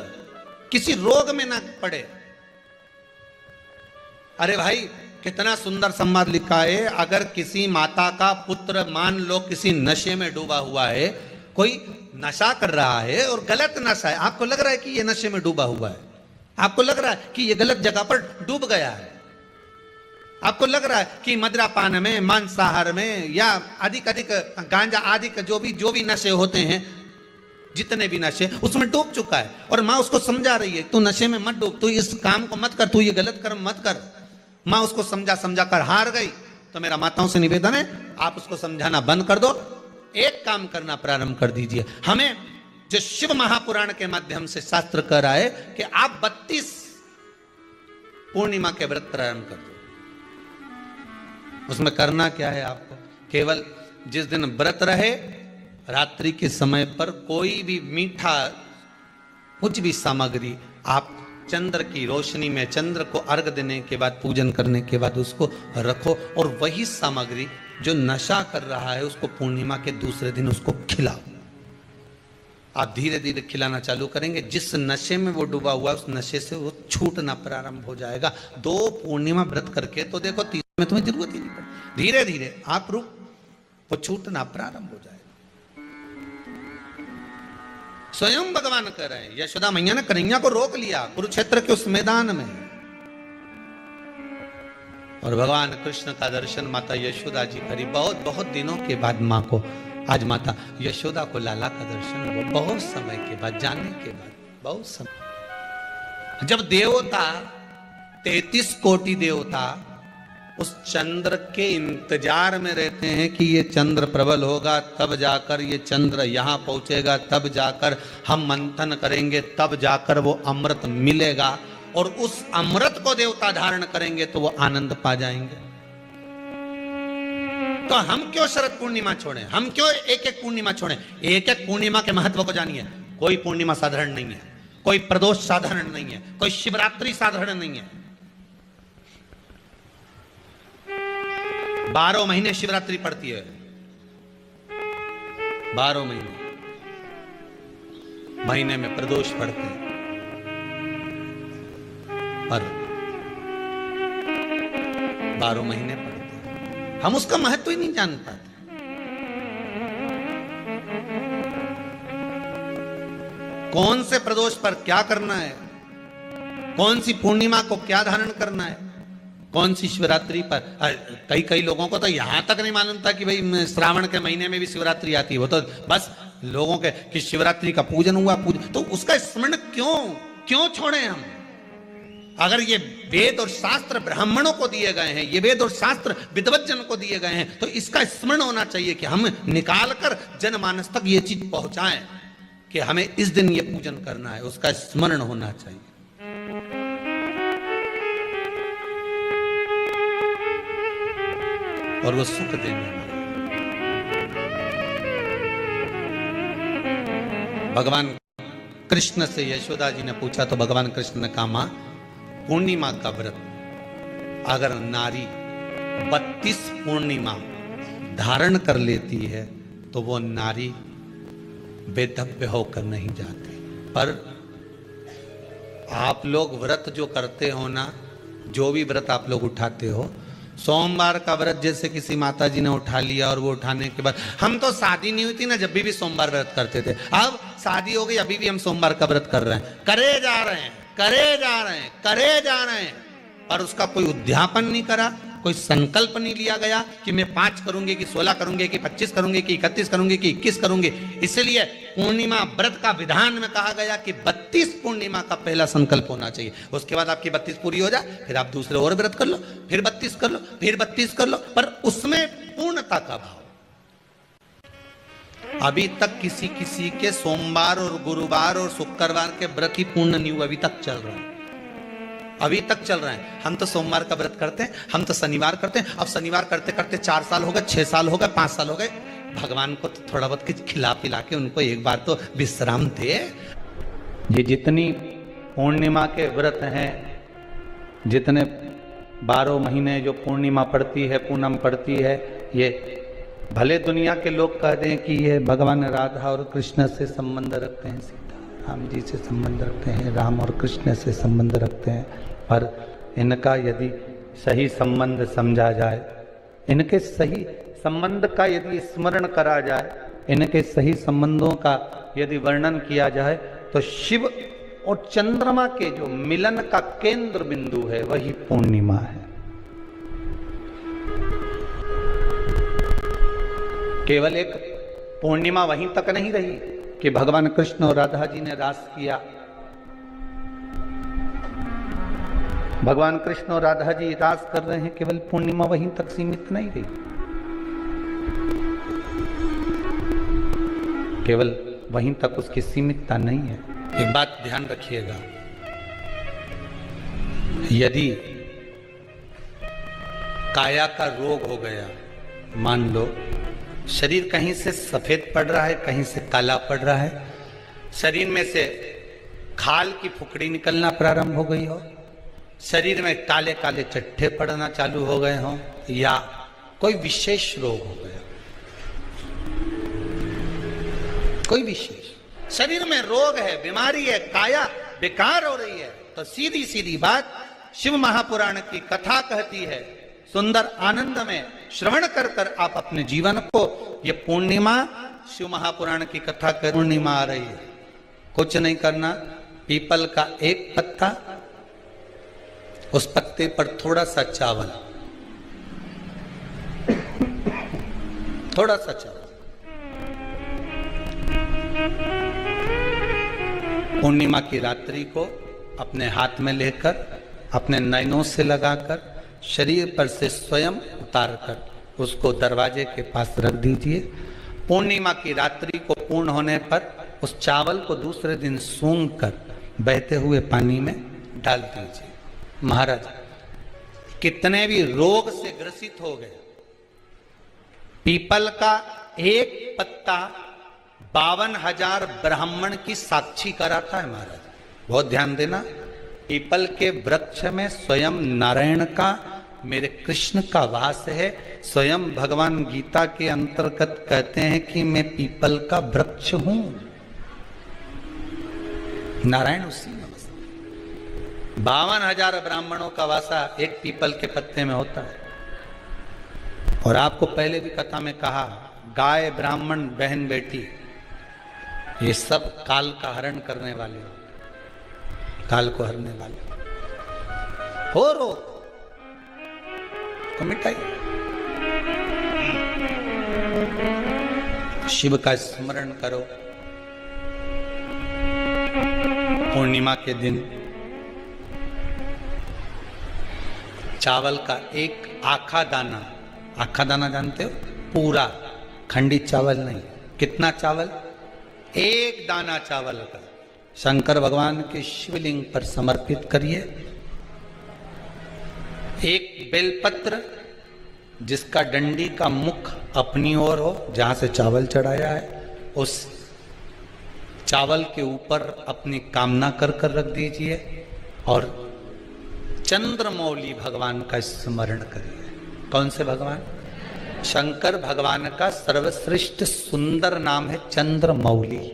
किसी रोग में ना पड़े। अरे भाई, कितना सुंदर संवाद लिखा है। अगर किसी माता का पुत्र मान लो किसी नशे में डूबा हुआ है, कोई नशा कर रहा है और गलत नशा है, आपको लग रहा है कि ये नशे में डूबा हुआ है, आपको लग रहा है कि ये गलत जगह पर डूब गया है, आपको लग रहा है कि मदिरापान में, मांसाहार में या अधिक गांजा आदि का जो भी नशे होते हैं, जितने भी नशे, उसमें डूब चुका है। और माँ उसको समझा रही है, तू नशे में मत डूब, तू इस काम को मत कर, तू ये गलत कर्म मत कर। माँ उसको समझा कर हार गई। तो मेरा माताओं से निवेदन है, आप उसको समझाना बंद कर दो, एक काम करना प्रारंभ कर दीजिए। हमें जो शिव महापुराण के माध्यम से शास्त्र कह रहा है कि आप 32 पूर्णिमा के व्रत प्रारंभ कर दो। उसमें करना क्या है आपको? केवल जिस दिन व्रत रहे, रात्रि के समय पर कोई भी मीठा, कुछ भी सामग्री आप चंद्र की रोशनी में, चंद्र को अर्घ देने के बाद, पूजन करने के बाद उसको रखो, और वही सामग्री जो नशा कर रहा है उसको पूर्णिमा के दूसरे दिन उसको खिलाओ। आप धीरे धीरे खिलाना चालू करेंगे, जिस नशे में वो डूबा हुआ उस नशे से वो छूटना प्रारंभ हो जाएगा। 2 पूर्णिमा व्रत करके तो देखो, 3 में तुम्हें जरूरत ही नहीं पड़े। धीरे धीरे आप रुक, वो छूटना प्रारंभ हो जाएगा। स्वयं भगवान कह रहे हैं। यशोदा मैया ने कन्हैया को रोक लिया कुरुक्षेत्र के उस मैदान में, और भगवान कृष्ण का दर्शन माता यशोदा जी करी। बहुत बहुत दिनों के बाद माँ को, आज माता यशोदा को लाला का दर्शन हुआ, बहुत समय के बाद, जाने के बाद, बहुत समय। जब देवता 33 कोटि देवता उस चंद्र के इंतजार में रहते हैं कि ये चंद्र प्रबल होगा, तब जाकर ये चंद्र यहां पहुंचेगा, तब जाकर हम मंथन करेंगे, तब जाकर वो अमृत मिलेगा, और उस अमृत को देवता धारण करेंगे तो वो आनंद पा जाएंगे। तो हम क्यों शरद पूर्णिमा छोड़ें? हम क्यों एक एक पूर्णिमा छोड़ें? एक एक पूर्णिमा के महत्व को जानिए। कोई पूर्णिमा साधारण नहीं है, कोई प्रदोष साधारण नहीं है, कोई शिवरात्रि साधारण नहीं है। 12 महीने शिवरात्रि पड़ती है, 12 महीने में प्रदोष पड़ते हैं, पर 12 महीने पड़ते हैं। हम उसका महत्व ही नहीं जान पाते। कौन से प्रदोष पर क्या करना है, कौन सी पूर्णिमा को क्या धारण करना है, कौन सी शिवरात्रि पर। कई लोगों को तो यहां तक नहीं मालूम था कि भाई श्रावण के महीने में भी शिवरात्रि आती है। वो तो बस लोगों के कि शिवरात्रि का पूजन हुआ, तो उसका स्मरण क्यों छोड़े हम? अगर ये वेद और शास्त्र ब्राह्मणों को दिए गए हैं, ये वेद और शास्त्र विद्वत जन को दिए गए हैं, तो इसका स्मरण होना चाहिए कि हम निकाल कर जनमानस तक ये चीज पहुंचाएं कि हमें इस दिन ये पूजन करना है, उसका स्मरण होना चाहिए। और वो सुख देने वाला। भगवान कृष्ण से यशोदा जी ने पूछा तो भगवान कृष्ण ने कहा, मां, पूर्णिमा का व्रत अगर नारी 32 पूर्णिमा धारण कर लेती है तो वो नारी बेधव्य होकर नहीं जाती। पर आप लोग व्रत जो करते हो ना, जो भी व्रत आप लोग उठाते हो, सोमवार का व्रत जैसे किसी माता जी ने उठा लिया और वो उठाने के बाद, हम तो शादी नहीं हुई थी ना जब भी सोमवार व्रत करते थे, अब शादी हो गई अभी भी हम सोमवार का व्रत कर रहे हैं, करे जा रहे हैं, और उसका कोई उद्यापन नहीं करा, कोई संकल्प नहीं लिया गया कि मैं 5 करूंगी कि 16 करूंगी कि 25 करूंगी कि 31 करूंगी कि 21 करूंगी। इसलिए पूर्णिमा व्रत का विधान में कहा गया कि 32 पूर्णिमा का पहला संकल्प होना चाहिए। उसके बाद आपकी 32 पूरी हो जाए, फिर आप दूसरे और व्रत कर लो, फिर 32 कर लो, फिर 32 कर लो, पर उसमें पूर्णता का भाव। अभी तक किसी के सोमवार और गुरुवार और शुक्रवार के व्रत ही पूर्ण नहीं हुआ, अभी तक चल रहा है, अभी तक चल रहा है। हम तो सोमवार का व्रत करते हैं, हम तो शनिवार करते हैं, अब शनिवार करते करते 4 साल हो गए, 6 साल हो गए, 5 साल हो गए। भगवान को तो थोड़ा बहुत कुछ खिला पिला के उनको एक बार तो विश्राम दे। ये जितनी पूर्णिमा के व्रत हैं, जितने 12 महीने जो पूर्णिमा पड़ती है, पूनम पड़ती है, ये भले दुनिया के लोग कहते हैं कि ये भगवान राधा और कृष्ण से संबंध रखते हैं, सीता राम जी से संबंध रखते हैं, राम और कृष्ण से संबंध रखते हैं, पर इनका यदि सही संबंध समझा जाए, इनके सही संबंध का यदि स्मरण करा जाए, इनके सही संबंधों का यदि वर्णन किया जाए, तो शिव और चंद्रमा के जो मिलन का केंद्र बिंदु है वही पूर्णिमा है। केवल एक पूर्णिमा वहीं तक नहीं रही कि भगवान कृष्ण और राधा जी ने रास किया। भगवान कृष्ण और राधा जी रास कर रहे हैं, केवल पूर्णिमा वहीं तक सीमित नहीं रही, केवल वहीं तक उसकी सीमितता नहीं है। एक बात ध्यान रखिएगा, यदि काया का रोग हो गया, मान लो शरीर कहीं से सफेद पड़ रहा है, कहीं से काला पड़ रहा है, शरीर में से खाल की फुकड़ी निकलना प्रारंभ हो गई हो, शरीर में काले काले चट्टे पड़ना चालू हो गए हों, या कोई विशेष रोग हो गया, कोई विशेष शरीर में रोग है, बीमारी है, काया बेकार हो रही है, तो सीधी सीधी बात शिव महापुराण की कथा कहती है, सुंदर आनंद में श्रवण कर कर आप अपने जीवन को, ये पूर्णिमा शिव महापुराण की कथा कर पूर्णिमा आ रही है, कुछ नहीं करना, पीपल का एक पत्ता, उस पत्ते पर थोड़ा सा चावल, थोड़ा सा चावल, पूर्णिमा की रात्रि को अपने हाथ में लेकर अपने नयनों से लगाकर शरीर पर से स्वयं उतारकर उसको दरवाजे के पास रख दीजिए। पूर्णिमा की रात्रि को पूर्ण होने पर उस चावल को दूसरे दिन सूंघ कर बहते हुए पानी में डाल दीजिए। महाराज, कितने भी रोग से ग्रसित हो गए, पीपल का एक पत्ता 52,000 ब्राह्मण की साक्षी कराता है। महाराज बहुत ध्यान देना, पीपल के वृक्ष में स्वयं नारायण का, मेरे कृष्ण का वास है। स्वयं भगवान गीता के अंतर्गत कहते हैं कि मैं पीपल का वृक्ष हूं, नारायण उसी में बसा। 52,000 ब्राह्मणों का वासा एक पीपल के पत्ते में होता है। और आपको पहले भी कथा में कहा, गाय, ब्राह्मण, बहन, बेटी, ये सब काल का हरण करने वाले, काल को हरने वाले हो। रो तो मिटाइए, शिव का स्मरण करो। पूर्णिमा के दिन चावल का एक आखा दाना, आखा दाना जानते हो, पूरा खंडित चावल नहीं, कितना चावल, एक दाना चावल का शंकर भगवान के शिवलिंग पर समर्पित करिए। एक बेलपत्र जिसका डंडी का मुख अपनी ओर हो, जहां से चावल चढ़ाया है, उस चावल के ऊपर अपनी कामना कर कर रख दीजिए और चंद्रमौली भगवान का स्मरण करिए। कौन से भगवान? शंकर भगवान का सर्वश्रेष्ठ सुंदर नाम है चंद्रमौली।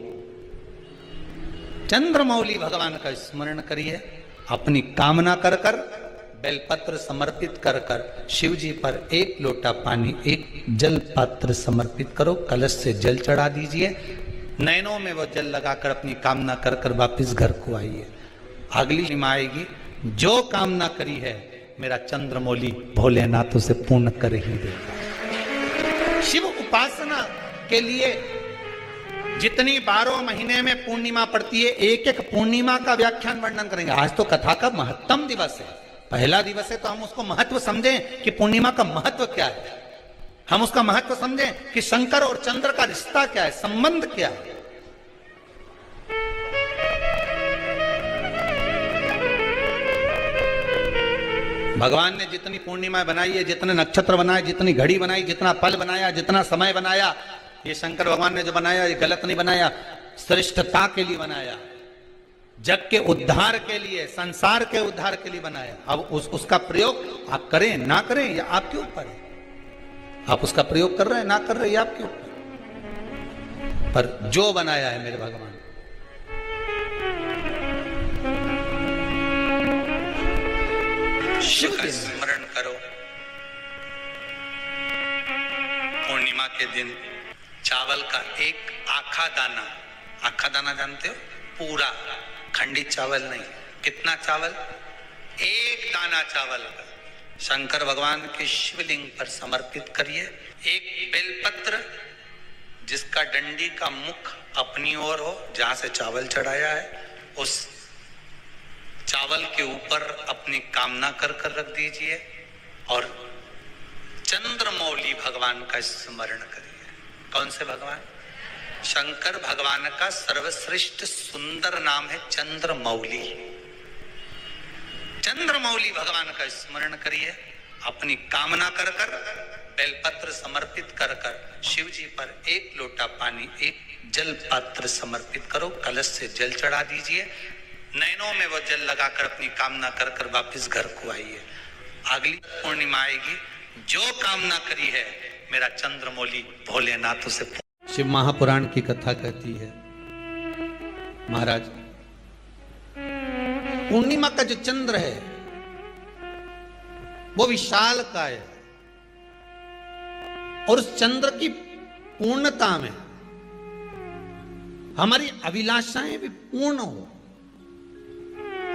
चंद्रमौली भगवान का स्मरण करिए, अपनी कामना कर कर बेलपत्र समर्पित कर कर शिव जी पर एक लोटा पानी, एक जल पात्र समर्पित करो, कलश से जल चढ़ा दीजिए, नैनों में वो जल लगाकर अपनी कामना कर कर वापिस घर को आइए। अगली निमा आएगी, जो कामना करी है मेरा चंद्रमौली भोलेनाथ उसे पूर्ण कर ही देगा। शिव उपासना के लिए जितनी 12 महीने में पूर्णिमा पड़ती है, एक एक पूर्णिमा का व्याख्यान वर्णन करेंगे। आज तो कथा का महत्तम दिवस है, पहला दिवस है, तो हम उसको महत्व समझें कि पूर्णिमा का महत्व क्या है, हम उसका महत्व समझें कि शंकर और चंद्र का रिश्ता क्या है, संबंध क्या है। भगवान ने जितनी पूर्णिमा बनाई है, जितने नक्षत्र बनाए, जितनी घड़ी बनाई, जितना पल बनाया, जितना समय बनाया, ये शंकर भगवान ने जो बनाया ये गलत नहीं बनाया, श्रेष्ठता के लिए बनाया, जग के उद्धार के लिए, संसार के उद्धार के लिए बनाया। अब उसका प्रयोग आप करें ना करें या आपके ऊपर है। आप उसका प्रयोग कर रहे हैं ना कर रहे हैं, आपके ऊपर, पर जो बनाया है मेरे भगवान, शिव का स्मरण करो। पूर्णिमा के दिन चावल का एक आखा दाना, आखा दाना जानते हो, पूरा खंडित चावल नहीं, कितना चावल, एक दाना चावल का शंकर भगवान के शिवलिंग पर समर्पित करिए। एक बेलपत्र जिसका डंडी का मुख अपनी ओर हो, जहां से चावल चढ़ाया है, उस चावल के ऊपर अपनी कामना कर कर रख दीजिए और चंद्रमौली भगवान का स्मरण करिए। कौन से भगवान? शंकर भगवान का सर्वश्रेष्ठ सुंदर नाम है चंद्रमौली। चंद्रमौली भगवान का स्मरण करिए, अपनी कामना कर कर बेलपत्र समर्पित कर कर शिव जी पर एक लोटा पानी, एक जल पात्र समर्पित करो, कलश से जल चढ़ा दीजिए, नैनों में वो जल लगाकर अपनी कामना कर कर वापिस घर को आइए। अगली पूर्णिमा आएगी, जो कामना करी है मेरा चंद्रमौली भोलेनाथ उसे। शिव महापुराण की कथा कहती है, महाराज पूर्णिमा का जो चंद्र है वो विशाल का है और उस चंद्र की पूर्णता में हमारी अभिलाषाएं भी पूर्ण हो।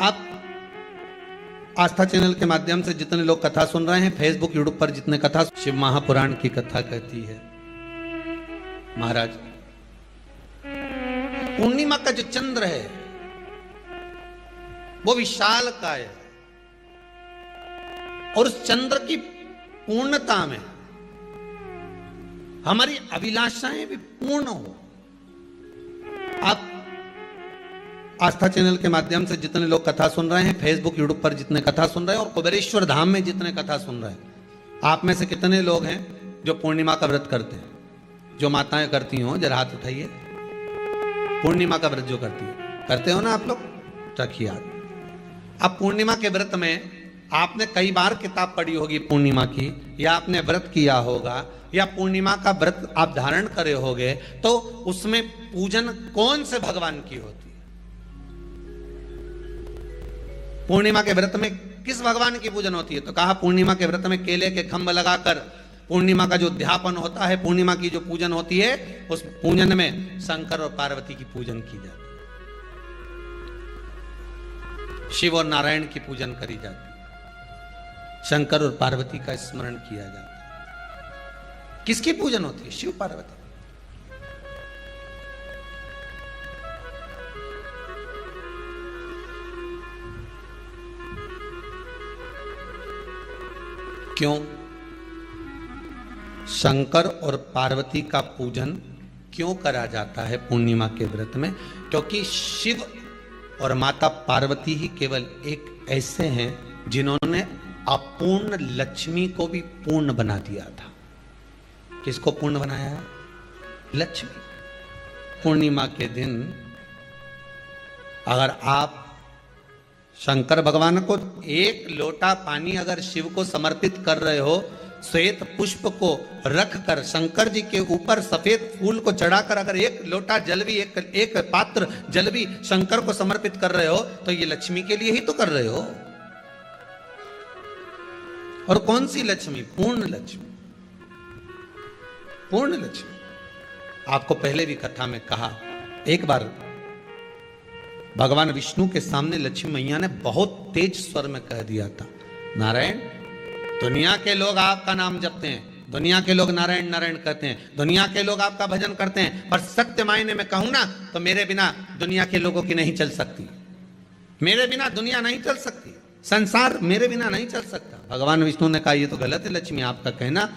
आप आस्था चैनल के माध्यम से जितने लोग कथा सुन रहे हैं, फेसबुक यूट्यूब पर जितने कथा, शिव महापुराण की कथा कहती है महाराज, पूर्णिमा का जो चंद्र है वो विशाल का है, और उस चंद्र की पूर्णता में हमारी अभिलाषाएं भी पूर्ण हो। आप आस्था चैनल के माध्यम से जितने लोग कथा सुन रहे हैं, फेसबुक यूट्यूब पर जितने कथा सुन रहे हैं, और कुबेरेश्वर धाम में जितने कथा सुन रहे हैं, आप में से कितने लोग हैं जो पूर्णिमा का व्रत करते हैं? जो माताएं करती हो जरा हाथ उठाइए। पूर्णिमा का व्रत जो करती है, करते हो ना आप लोग? रखिए याद। अब पूर्णिमा के व्रत में आपने कई बार किताब पढ़ी होगी पूर्णिमा की, या आपने व्रत किया होगा, या पूर्णिमा का व्रत आप धारण करे होगे, तो उसमें पूजन कौन से भगवान की होती है? पूर्णिमा के व्रत में किस भगवान की पूजन होती है? तो कहा पूर्णिमा के व्रत में केले के खंभ लगाकर पूर्णिमा का जो अध्यापन होता है, पूर्णिमा की जो पूजन होती है, उस पूजन में शंकर और पार्वती की पूजन की जाती है, शिव और नारायण की पूजन करी जाती है, शंकर और पार्वती का स्मरण किया जाता है। किसकी पूजन होती है? शिव पार्वती। क्यों शंकर और पार्वती का पूजन क्यों करा जाता है पूर्णिमा के व्रत में? क्योंकि शिव और माता पार्वती ही केवल एक ऐसे हैं जिन्होंने अपूर्ण लक्ष्मी को भी पूर्ण बना दिया था। किसको पूर्ण बनाया है? लक्ष्मी। पूर्णिमा के दिन अगर आप शंकर भगवान को एक लोटा पानी अगर शिव को समर्पित कर रहे हो, श्वेत पुष्प को रख कर शंकर जी के ऊपर सफेद फूल को चढ़ाकर अगर एक लोटा जल भी, एक पात्र जल भी शंकर को समर्पित कर रहे हो, तो ये लक्ष्मी के लिए ही तो कर रहे हो। और कौन सी लक्ष्मी? पूर्ण लक्ष्मी। पूर्ण लक्ष्मी। आपको पहले भी कथा में कहा, एक बार भगवान विष्णु के सामने लक्ष्मी मैया ने बहुत तेज स्वर में कह दिया था, नारायण, दुनिया के लोग आपका नाम जपते हैं, दुनिया के लोग नारायण नारायण कहते हैं, दुनिया के लोग आपका भजन करते हैं, पर सत्य मायने में कहूं ना तो मेरे बिना दुनिया के लोगों की नहीं चल सकती। मेरे बिना दुनिया नहीं चल सकती, संसार मेरे बिना नहीं चल सकता। भगवान विष्णु ने कहा, ये तो गलत है लक्ष्मी आपका कहना।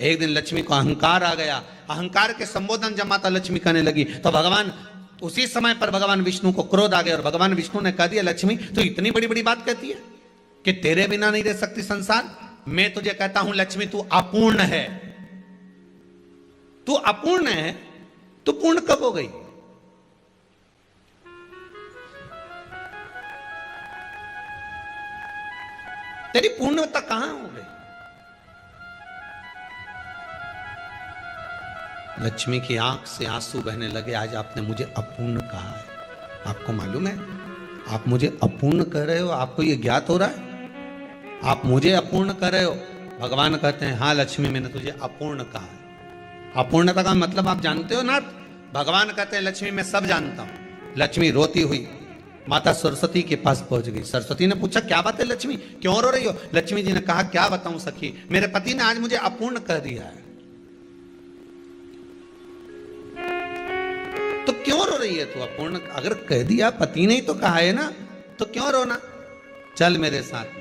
एक दिन लक्ष्मी को अहंकार आ गया। अहंकार के संबोधन जब माता लक्ष्मी करने लगी तो भगवान, उसी समय पर भगवान विष्णु को क्रोध आ गया, और भगवान विष्णु ने कह दिया, लक्ष्मी तो इतनी बड़ी बड़ी बात कहती है कि तेरे बिना नहीं रह सकती संसार। मैं तुझे कहता हूं लक्ष्मी, तू अपूर्ण है। तू अपूर्ण है, तू पूर्ण कब हो गई? तेरी पूर्णता कहां हो गई? लक्ष्मी की आंख से आंसू बहने लगे। आज आपने मुझे अपूर्ण कहा है, आपको मालूम है आप मुझे अपूर्ण कह रहे हो? आपको यह ज्ञात हो रहा है आप मुझे अपूर्ण कह रहे हो? भगवान कहते हैं, हाँ लक्ष्मी, मैंने तुझे अपूर्ण कहा है। अपूर्णता का मतलब आप जानते हो ना? भगवान कहते हैं, लक्ष्मी मैं सब जानता हूं। लक्ष्मी रोती हुई माता सरस्वती के पास पहुंच गई। सरस्वती ने पूछा, क्या बात है लक्ष्मी, क्यों रो रही हो? लक्ष्मी जी ने कहा, क्या बताऊं सखी, मेरे पति ने आज मुझे अपूर्ण कह दिया है। तो क्यों रो रही है तू? अपूर्ण अगर कह दिया, पति ने ही तो कहा है ना, तो क्यों रोना? चल मेरे साथ में।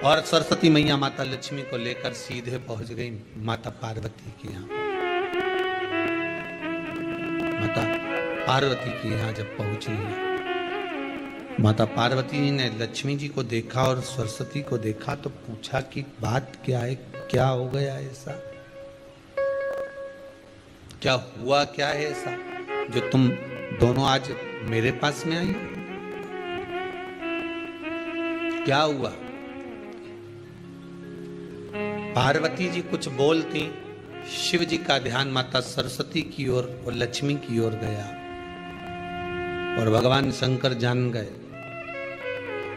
और सरस्वती मैया माता लक्ष्मी को लेकर सीधे पहुंच गई माता पार्वती के यहां। माता पार्वती के यहां जब पहुंची, माता पार्वती ने लक्ष्मी जी को देखा और सरस्वती को देखा तो पूछा कि बात क्या है, क्या हो गया ऐसा, क्या हुआ, क्या है ऐसा जो तुम दोनों आज मेरे पास में आई? क्या हुआ? पार्वती जी कुछ बोलती, शिव जी का ध्यान माता सरस्वती की ओर और लक्ष्मी की ओर गया, और भगवान शंकर जान गए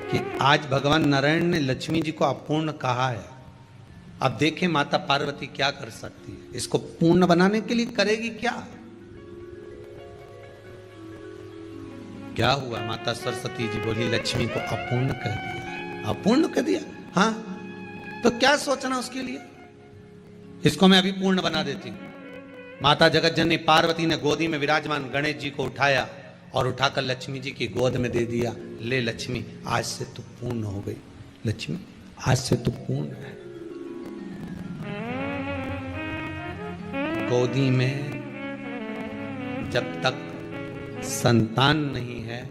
कि आज भगवान नारायण ने लक्ष्मी जी को अपूर्ण कहा है। अब देखें माता पार्वती क्या कर सकती है, इसको पूर्ण बनाने के लिए करेगी क्या? क्या हुआ? माता सरस्वती जी बोली लक्ष्मी को अपूर्ण कर दिया। अपूर्ण कर दिया? हाँ, तो क्या सोचना उसके लिए, इसको मैं अभी पूर्ण बना देती हूं। माता जगत जननी पार्वती ने गोदी में विराजमान गणेश जी को उठाया और उठाकर लक्ष्मी जी की गोद में दे दिया। ले लक्ष्मी, आज से तू पूर्ण हो गई। लक्ष्मी, आज से तू पूर्ण है। गोदी में जब तक संतान नहीं है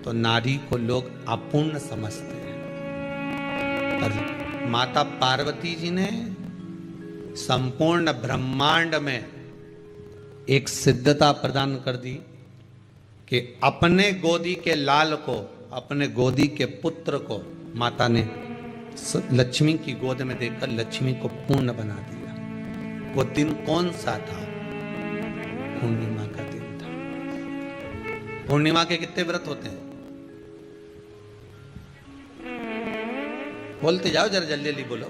तो नारी को लोग अपूर्ण समझते हैं, पर माता पार्वती जी ने संपूर्ण ब्रह्मांड में एक सिद्धता प्रदान कर दी कि अपने गोदी के लाल को, अपने गोदी के पुत्र को माता ने लक्ष्मी की गोद में देकर लक्ष्मी को पूर्ण बना दिया। वो दिन कौन सा था? पूर्णिमा का दिन था। पूर्णिमा के कितने व्रत होते हैं? बोलते जाओ, जरा जल्दी जल्दी बोलो।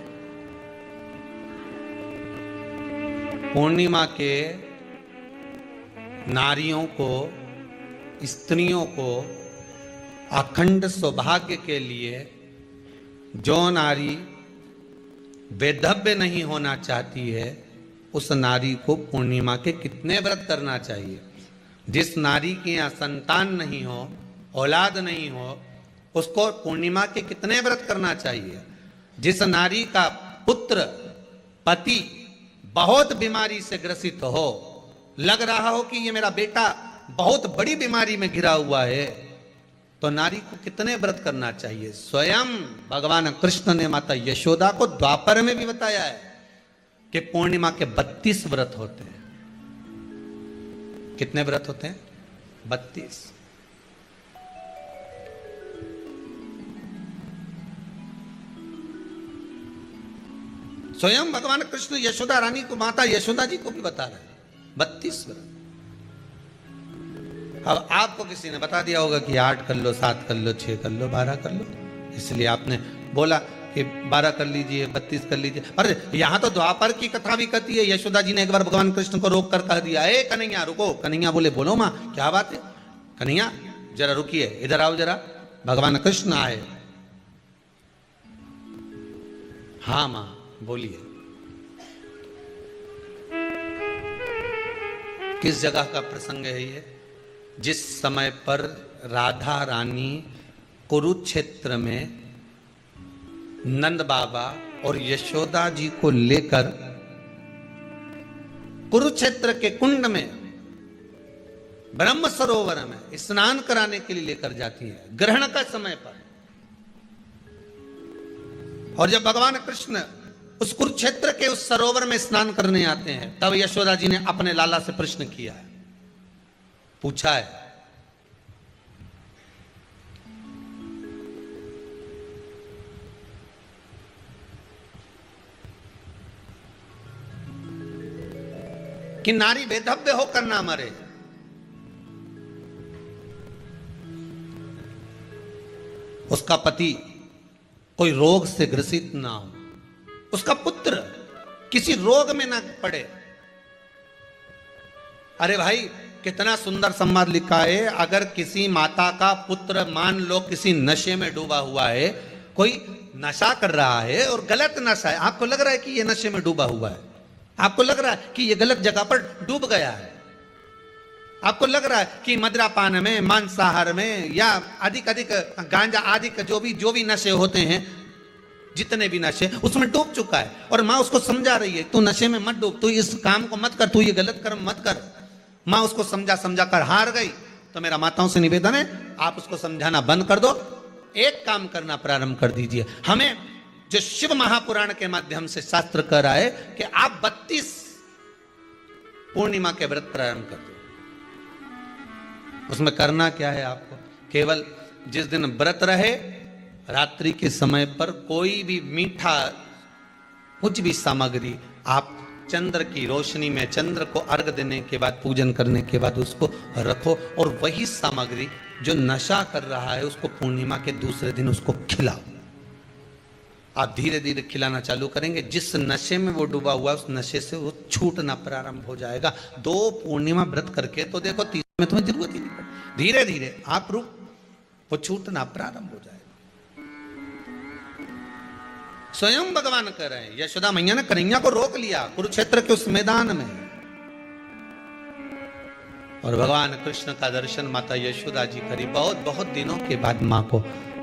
पूर्णिमा के नारियों को, स्त्रियों को अखंड सौभाग्य के लिए, जो नारी वैधव्य नहीं होना चाहती है उस नारी को पूर्णिमा के कितने व्रत करना चाहिए? जिस नारी के यहाँ संतान नहीं हो, औलाद नहीं हो, उसको पूर्णिमा के कितने व्रत करना चाहिए? जिस नारी का पुत्र, पति बहुत बीमारी से ग्रसित हो, लग रहा हो कि ये मेरा बेटा बहुत बड़ी बीमारी में घिरा हुआ है, तो नारी को कितने व्रत करना चाहिए? स्वयं भगवान कृष्ण ने माता यशोदा को द्वापर में भी बताया है कि पूर्णिमा के 32 व्रत होते हैं। कितने व्रत होते हैं? 32। स्वयं भगवान कृष्ण यशोदा रानी को, माता यशोदा जी को भी बता रहे हैं 32 व्रत। अब आपको किसी ने बता दिया होगा कि 8 कर लो, 7 कर लो, 6 कर लो, 12 कर लो, इसलिए आपने बोला कि 12 कर लीजिए, 32 कर लीजिए। अरे यहां तो द्वापर की कथा भी कहती है। यशोदा जी ने एक बार भगवान कृष्ण को रोक कर कह दिया, ए कन्हैया रुको। कन्हैया बोले, बोलो माँ, क्या बात है? कन्हैया जरा रुकिए, इधर आओ जरा। भगवान कृष्ण आए। हाँ माँ बोलिए। किस जगह का प्रसंग है ये? जिस समय पर राधा रानी कुरुक्षेत्र में नंद बाबा और यशोदा जी को लेकर कुरुक्षेत्र के कुंड में, ब्रह्म सरोवर में स्नान कराने के लिए लेकर जाती है, ग्रहण का समय पर। और जब भगवान कृष्ण उस कुरुक्षेत्र के उस सरोवर में स्नान करने आते हैं, तब यशोदा जी ने अपने लाला से प्रश्न किया है, पूछा है कि नारी बेधव्य होकर ना मरे। उसका पति कोई रोग से ग्रसित ना हो, उसका पुत्र किसी रोग में ना पड़े। अरे भाई कितना सुंदर संवाद लिखा है। अगर किसी माता का पुत्र मान लो किसी नशे में डूबा हुआ है, कोई नशा कर रहा है और गलत नशा है, आपको लग रहा है कि ये नशे में डूबा हुआ है, आपको लग रहा है कि ये गलत जगह पर डूब गया है, आपको लग रहा है कि मदिरापान में, मांसाहार में या अधिक गांजा आदि जो भी नशे होते हैं, जितने भी नशे, उसमें डूब चुका है। और माँ उसको समझा रही है, तू नशे में मत डूब, तू इस काम को मत कर, तू ये गलत कर्म मत कर। माँ उसको समझा कर हार गई। तो मेरा माताओं से निवेदन है, आप उसको समझाना बंद कर दो, एक काम करना प्रारंभ कर दीजिए। हमें जो शिव महापुराण के माध्यम से शास्त्र कह रहा है कि आप 32 पूर्णिमा के व्रत प्रारंभ कर दो। उसमें करना क्या है आपको? केवल जिस दिन व्रत रहे, रात्रि के समय पर कोई भी मीठा, कुछ भी सामग्री आप चंद्र की रोशनी में, चंद्र को अर्घ देने के बाद, पूजन करने के बाद उसको रखो, और वही सामग्री जो नशा कर रहा है उसको पूर्णिमा के दूसरे दिन उसको खिलाओ। आप धीरे धीरे खिलाना चालू करेंगे, जिस नशे में वो डूबा हुआ उस नशे से वो छूटना प्रारंभ हो जाएगा। 2 पूर्णिमा व्रत करके तो देखो, तीसरे में तुम्हें जरूरत ही नहीं पड़ती। धीरे धीरे आप वो छूटना प्रारंभ हो जाएगा। स्वयं भगवान कह रहे हैं, यशोदा मैया ने कन्हैया को रोक लिया कुरुक्षेत्र के उस मैदान में, और भगवान कृष्ण का दर्शन माता यशोदा जी करी। बहुत बहुत दिनों के बाद माँ को,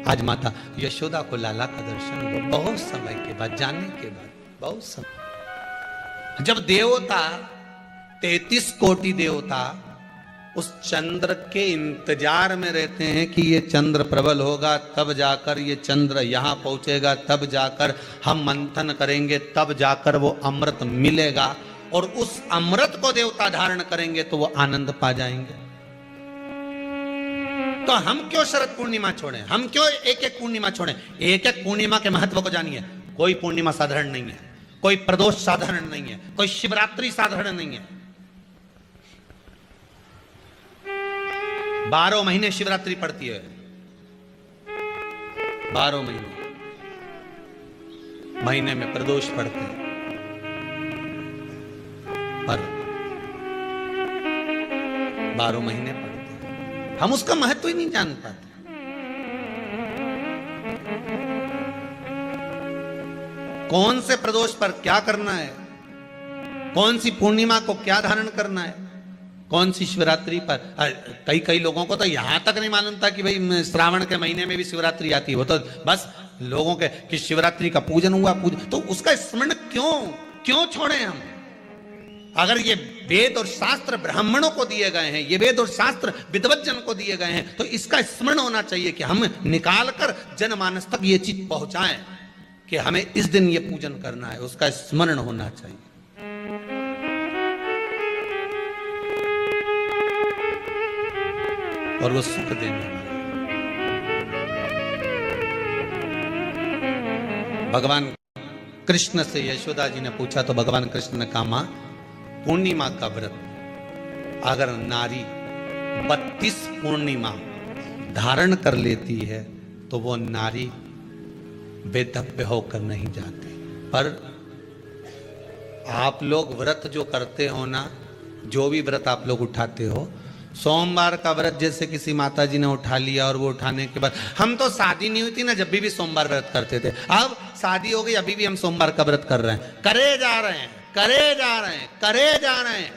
आज माता यशोदा को लाला का दर्शन हुआ, बहुत समय के बाद, जानने के बाद, बहुत समय। जब देवता 33 कोटि देवता उस चंद्र के इंतजार में रहते हैं कि ये चंद्र प्रबल होगा, तब जाकर ये चंद्र यहां पहुंचेगा, तब जाकर हम मंथन करेंगे, तब जाकर वो अमृत मिलेगा, और उस अमृत को देवता धारण करेंगे तो वो आनंद पा जाएंगे। तो हम क्यों शरद पूर्णिमा छोड़ें, हम क्यों एक एक पूर्णिमा छोड़ें? एक एक पूर्णिमा के महत्व को जानिए। कोई पूर्णिमा साधारण नहीं है, कोई प्रदोष साधारण नहीं है, कोई शिवरात्रि साधारण नहीं है। 12 महीने शिवरात्रि पड़ती है, 12 महीने में प्रदोष पड़ते हैं, पर 12 महीने पड़ते हैं, हम उसका महत्व ही नहीं जान पाते। कौन से प्रदोष पर क्या करना है, कौन सी पूर्णिमा को क्या धारण करना है, कौन सी शिवरात्रि पर। कई लोगों को तो यहां तक नहीं मालूम था कि भाई श्रावण के महीने में भी शिवरात्रि आती है। वो तो बस लोगों के कि शिवरात्रि का पूजन हुआ, तो उसका स्मरण क्यों छोड़े हम? अगर ये वेद और शास्त्र ब्राह्मणों को दिए गए हैं, ये वेद और शास्त्र विद्वज्जन को दिए गए हैं, तो इसका स्मरण होना चाहिए कि हम निकालकर जनमानस तक ये चीज पहुंचाएं कि हमें इस दिन ये पूजन करना है, उसका स्मरण होना चाहिए। और वो सुख देने वाला। भगवान कृष्ण से यशोदा जी ने पूछा तो भगवान कृष्ण ने कहा, मां, पूर्णिमा का व्रत अगर नारी 32 पूर्णिमा धारण कर लेती है तो वो नारी बेधव्य होकर नहीं जाती। पर आप लोग व्रत जो करते हो ना, जो भी व्रत आप लोग उठाते हो, सोमवार का व्रत जैसे किसी माता जी ने उठा लिया और वो उठाने के बाद, हम तो शादी नहीं हुई थी ना जब भी सोमवार व्रत करते थे, अब शादी हो गई अभी भी हम सोमवार का व्रत कर रहे हैं, करे जा रहे हैं,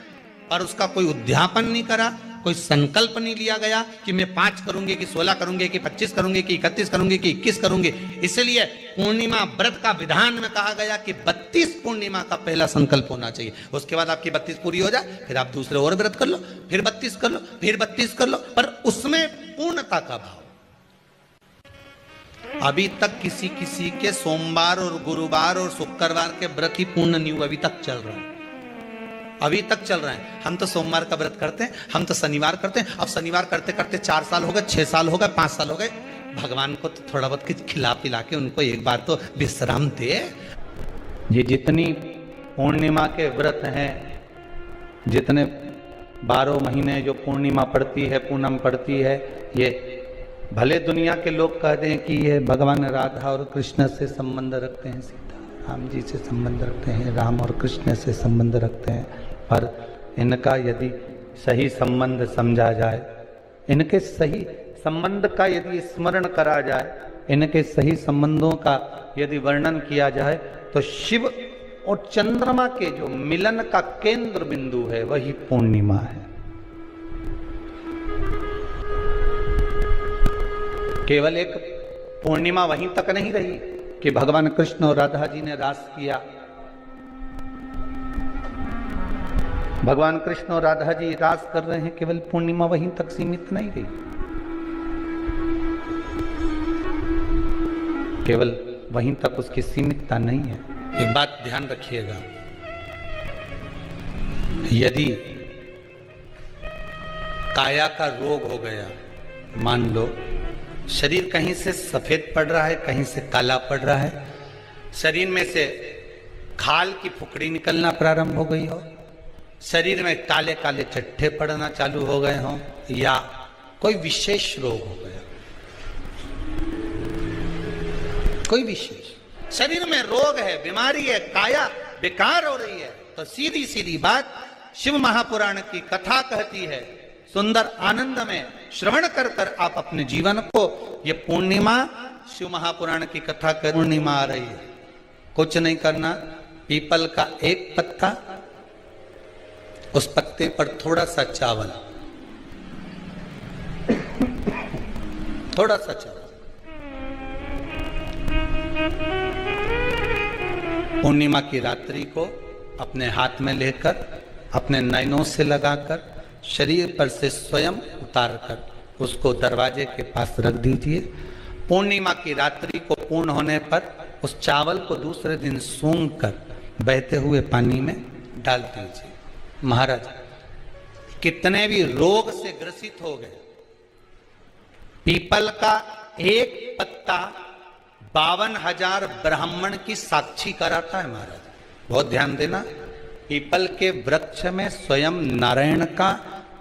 और उसका कोई उद्यापन नहीं करा, कोई संकल्प नहीं लिया गया कि मैं 5 करूंगी कि 16 करूंगी कि 25 करूंगी कि 31 करूंगी कि 21 करूंगी। इसलिए पूर्णिमा व्रत का विधान में कहा गया कि 32 पूर्णिमा का पहला संकल्प होना चाहिए। उसके बाद आपकी 32 पूरी हो जाए, फिर आप दूसरे और व्रत कर लो, फिर 32 कर लो, फिर 32 कर लो, पर उसमें पूर्णता का भाव। अभी तक किसी के सोमवार और गुरुवार और शुक्रवार के व्रत ही पूर्ण नहीं हुआ, अभी तक चल रहा है, अभी तक चल रहा है। हम तो सोमवार का व्रत करते हैं, हम तो शनिवार करते हैं, अब शनिवार करते करते 4 साल हो गए, 6 साल हो गए, 5 साल हो गए। भगवान को तो थोड़ा बहुत कुछ खिला पिला के उनको एक बार तो विश्राम दे। ये जितनी पूर्णिमा के व्रत हैं, जितने 12 महीने जो पूर्णिमा पड़ती है, पूनम पड़ती है, ये भले दुनिया के लोग कहते हैं कि ये भगवान राधा और कृष्ण से संबंध रखते हैं, सीता राम जी से संबंध रखते हैं, राम और कृष्ण से संबंध रखते हैं, पर इनका यदि सही संबंध समझा जाए, इनके सही संबंध का यदि स्मरण करा जाए, इनके सही संबंधों का यदि वर्णन किया जाए, तो शिव और चंद्रमा के जो मिलन का केंद्र बिंदु है वही पूर्णिमा है। केवल एक पूर्णिमा वहीं तक नहीं रही कि भगवान कृष्ण और राधा जी ने रास किया। भगवान कृष्ण और राधा जी रास कर रहे हैं, केवल पूर्णिमा वहीं तक सीमित नहीं रही, केवल वहीं तक उसकी सीमितता नहीं है। एक बात ध्यान रखिएगा, यदि काया का रोग हो गया, मान लो शरीर कहीं से सफेद पड़ रहा है, कहीं से काला पड़ रहा है, शरीर में से खाल की फुकड़ी निकलना प्रारंभ हो गई हो, शरीर में काले काले चट्टे पड़ना चालू हो गए हों, या कोई विशेष रोग हो गया, कोई विशेष शरीर में रोग है, बीमारी है, काया बेकार हो रही है, तो सीधी सीधी बात शिव महापुराण की कथा कहती है, सुंदर आनंद में श्रवण कर कर आप अपने जीवन को, ये पूर्णिमा शिव महापुराण की कथा कर, पूर्णिमा आ रही है, कुछ नहीं करना, पीपल का एक पत्ता, उस पत्ते पर थोड़ा सा चावल, थोड़ा सा चावल, पूर्णिमा की रात्रि को अपने हाथ में लेकर अपने नयनों से लगाकर शरीर पर से स्वयं उतार कर उसको दरवाजे के पास रख दीजिए। पूर्णिमा की रात्रि को पूर्ण होने पर उस चावल को दूसरे दिन सूंघ कर बहते हुए पानी में डाल दीजिए। महाराज कितने भी रोग से ग्रसित हो गए, पीपल का एक पत्ता 52,000 ब्राह्मण की साक्षी कराता है। महाराज बहुत ध्यान देना, पीपल के वृक्ष में स्वयं नारायण का,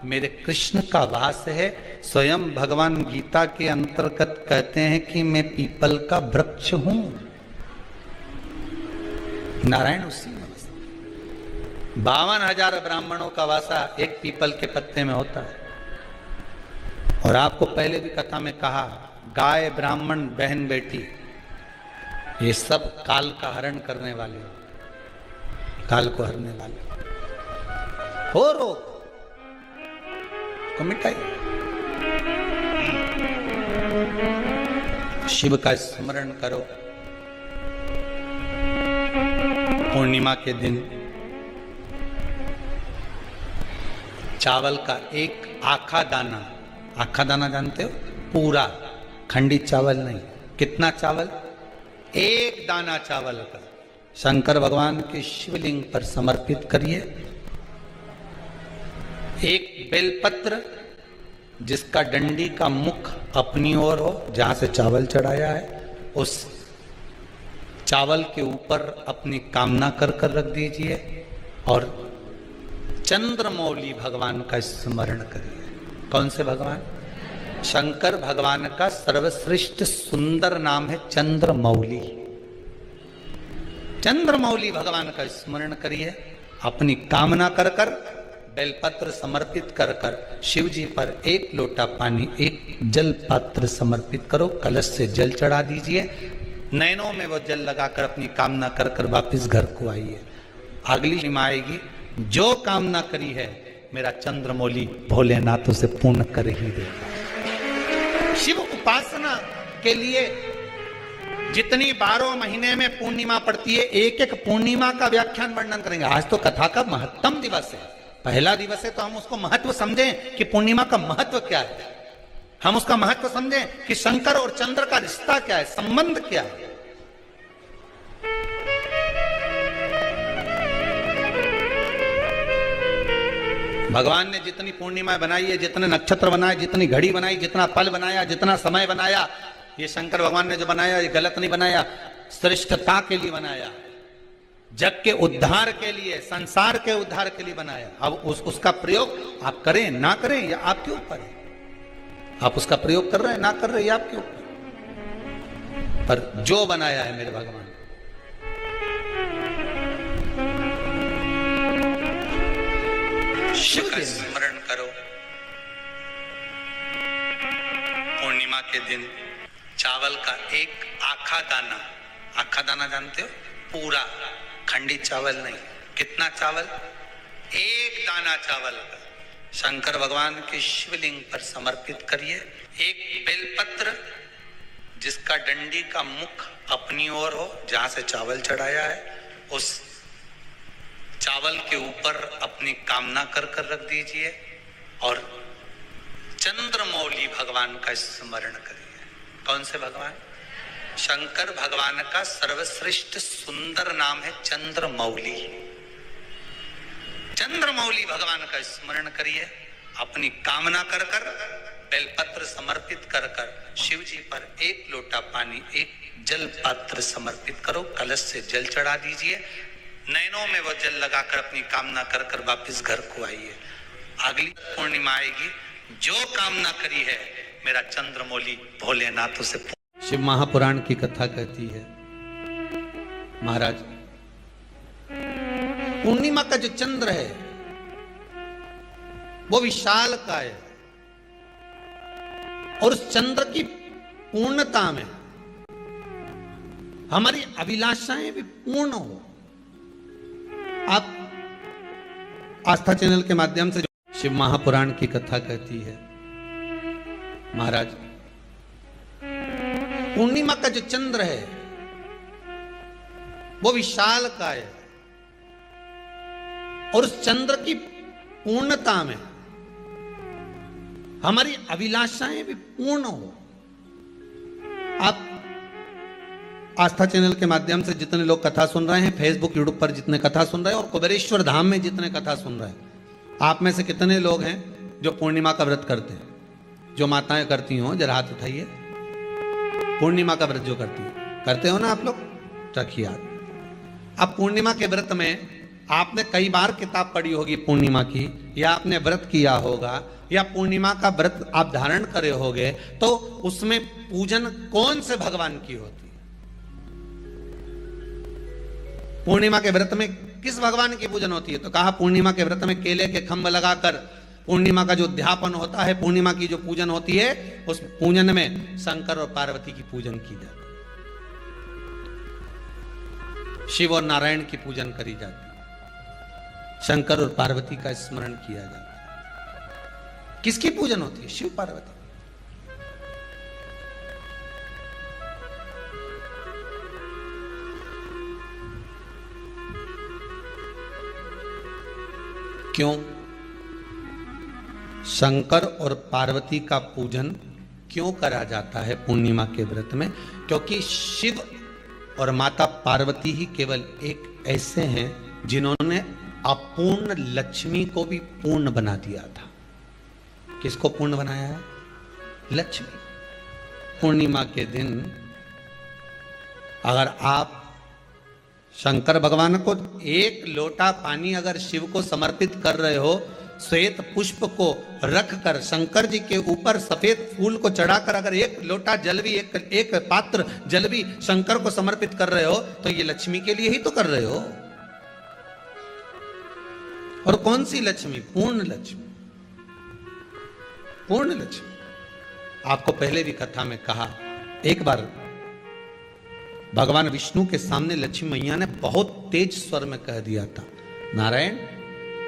मेरे कृष्ण का वास है। स्वयं भगवान गीता के अंतर्गत कहते हैं कि मैं पीपल का वृक्ष हूं, नारायण उसी में। 52,000 ब्राह्मणों का वासा एक पीपल के पत्ते में होता है। और आपको पहले भी कथा में कहा, गाय, ब्राह्मण, बहन, बेटी, ये सब काल का हरण करने वाले, काल को हरने वाले हो, रोग को मिटाइए। शिव का स्मरण करो। पूर्णिमा के दिन चावल का एक आखा दाना, आखा दाना जानते हो, पूरा, खंडित चावल नहीं, कितना चावल, एक दाना चावल का शंकर भगवान के शिवलिंग पर समर्पित करिए। एक बेलपत्र जिसका डंडी का मुख अपनी ओर हो, जहां से चावल चढ़ाया है, उस चावल के ऊपर अपनी कामना कर कर रख दीजिए और चंद्रमौली भगवान का स्मरण करिए। कौन से भगवान? शंकर भगवान का सर्वश्रेष्ठ सुंदर नाम है चंद्रमौली। चंद्रमौली भगवान का स्मरण करिए, अपनी कामना कर कर बेलपत्र समर्पित कर कर शिव जी पर एक लोटा पानी, एक जल पात्र समर्पित करो, कलश से जल चढ़ा दीजिए, नैनों में वो जल लगाकर अपनी कामना कर कर वापिस घर को आइए। अगली सीमा आएगी, जो कामना करी है मेरा चंद्रमौली भोलेनाथ उसे पूर्ण कर ही देगा। शिव उपासना के लिए जितनी 12 महीने में पूर्णिमा पड़ती है, एक एक पूर्णिमा का व्याख्यान वर्णन करेंगे। आज तो कथा का महत्तम दिवस है, पहला दिवस है, तो हम उसको महत्व समझें कि पूर्णिमा का महत्व क्या है, हम उसका महत्व समझें कि शंकर और चंद्र का रिश्ता क्या है, संबंध क्या है। भगवान ने जितनी पूर्णिमा बनाई है, जितने नक्षत्र बनाए, जितनी घड़ी बनाई, जितना पल बनाया, जितना समय बनाया, ये शंकर भगवान ने जो बनाया ये गलत नहीं बनाया, श्रेष्ठता के लिए बनाया, जग के उद्धार के लिए, संसार के उद्धार के लिए बनाया। अब उसका प्रयोग आप करें ना करें ये आपके ऊपर है। आप उसका प्रयोग कर रहे हैं ना कर रहे हैं ये आपके ऊपर, पर जो बनाया है मेरे भगवान, शिव का स्मरण करो। पूर्णिमा के दिन चावल का एक आखा दाना, आखा दाना जानते हो, पूरा, खंडित चावल नहीं, कितना चावल, एक दाना चावल का शंकर भगवान के शिवलिंग पर समर्पित करिए। एक बेलपत्र जिसका डंडी का मुख अपनी ओर हो, जहां से चावल चढ़ाया है, उस चावल के ऊपर अपनी कामना कर कर रख दीजिए और चंद्रमौली भगवान का स्मरण करिए। कौन से भगवान? शंकर भगवान का सर्वश्रेष्ठ सुंदर नाम है चंद्रमौली। चंद्रमौली भगवान का स्मरण करिए, अपनी कामना कर कर बेलपत्र समर्पित कर कर शिव जी पर एक लोटा पानी, एक जल पात्र समर्पित करो, कलश से जल चढ़ा दीजिए, नैनों में वो जल लगाकर अपनी कामना कर कर वापिस घर को आइए। अगली पूर्णिमा आएगी, जो कामना करी है मेरा चंद्रमौली भोलेनाथ उसे। शिव महापुराण की कथा कहती है, महाराज पूर्णिमा का जो चंद्र है वो विशाल काय है और उस चंद्र की पूर्णता में हमारी अभिलाषाएं भी पूर्ण हो। आप आस्था चैनल के माध्यम से शिव महापुराण की कथा कहती है, महाराज पूर्णिमा का जो चंद्र है वो विशाल काय है और उस चंद्र की पूर्णता में हमारी अभिलाषाएं भी पूर्ण हो। आप आस्था चैनल के माध्यम से जितने लोग कथा सुन रहे हैं, फेसबुक यूट्यूब पर जितने कथा सुन रहे हैं और कुबेरेश्वर धाम में जितने कथा सुन रहे हैं, आप में से कितने लोग हैं जो पूर्णिमा का व्रत करते हैं? जो माताएं करती हो जरा हाथ उठाइए। पूर्णिमा का व्रत जो करते हो ना आप लोग, रखिए हाथ। अब पूर्णिमा के व्रत में आपने कई बार किताब पढ़ी होगी पूर्णिमा की, या आपने व्रत किया होगा, या पूर्णिमा का व्रत आप धारण करे होगे, तो उसमें पूजन कौन से भगवान की होती है? पूर्णिमा के व्रत में किस भगवान की पूजन होती है? तो कहा पूर्णिमा के व्रत में केले के खंभ लगाकर पूर्णिमा का जो अध्यापन होता है, पूर्णिमा की जो पूजन होती है, उस पूजन में शंकर और पार्वती की पूजन की जाती है, शिव और नारायण की पूजन करी जाती है, शंकर और पार्वती का स्मरण किया जाता है। किसकी पूजन होती है? शिव पार्वती। क्यों शंकर और पार्वती का पूजन क्यों करा जाता है पूर्णिमा के व्रत में? क्योंकि शिव और माता पार्वती ही केवल एक ऐसे हैं जिन्होंने अपूर्ण लक्ष्मी को भी पूर्ण बना दिया था। किसको पूर्ण बनाया है? लक्ष्मी। पूर्णिमा के दिन अगर आप शंकर भगवान को एक लोटा पानी अगर शिव को समर्पित कर रहे हो, श्वेत पुष्प को रखकर शंकर जी के ऊपर सफेद फूल को चढ़ाकर अगर एक लोटा जल भी, एक पात्र जल भी शंकर को समर्पित कर रहे हो, तो ये लक्ष्मी के लिए ही तो कर रहे हो। और कौन सी लक्ष्मी? पूर्ण लक्ष्मी। पूर्ण लक्ष्मी। आपको पहले भी कथा में कहा, एक बार भगवान विष्णु के सामने लक्ष्मी मैया ने बहुत तेज स्वर में कह दिया था, नारायण,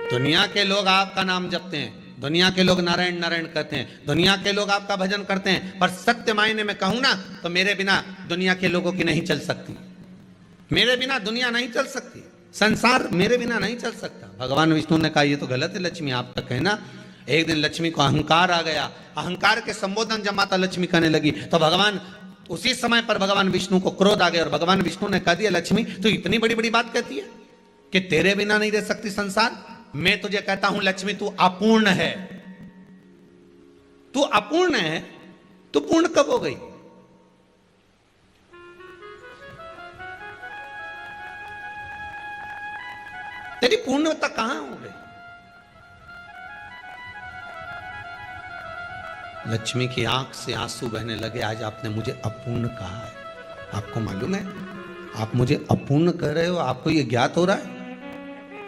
दुनिया के लोग आपका नाम जपते हैं, दुनिया के लोग नारायण नारायण कहते हैं, दुनिया के लोग आपका भजन करते हैं, पर सत्य मायने में कहूं ना तो मेरे बिना दुनिया के लोगों की नहीं चल सकती। मेरे बिना दुनिया नहीं चल सकती, संसार मेरे बिना नहीं चल सकता। भगवान विष्णु ने कहा, ये तो गलत है लक्ष्मी, आपका कहना। एक दिन लक्ष्मी को अहंकार आ गया। अहंकार के संबोधन जब माता लक्ष्मी करने लगी तो भगवान, उसी समय पर भगवान विष्णु को क्रोध आ गया और भगवान विष्णु ने कह दिया, लक्ष्मी तू इतनी बड़ी बड़ी बात कहती है कि तेरे बिना नहीं रह सकती संसार। मैं तुझे कहता हूं लक्ष्मी, तू अपूर्ण है। तू अपूर्ण है, तू पूर्ण कब हो गई? तेरी पूर्णता कहां हो गई? लक्ष्मी की आंख से आंसू बहने लगे। आज आपने मुझे अपूर्ण कहा है। आपको मालूम है आप मुझे अपूर्ण कह रहे हो? आपको यह ज्ञात हो रहा है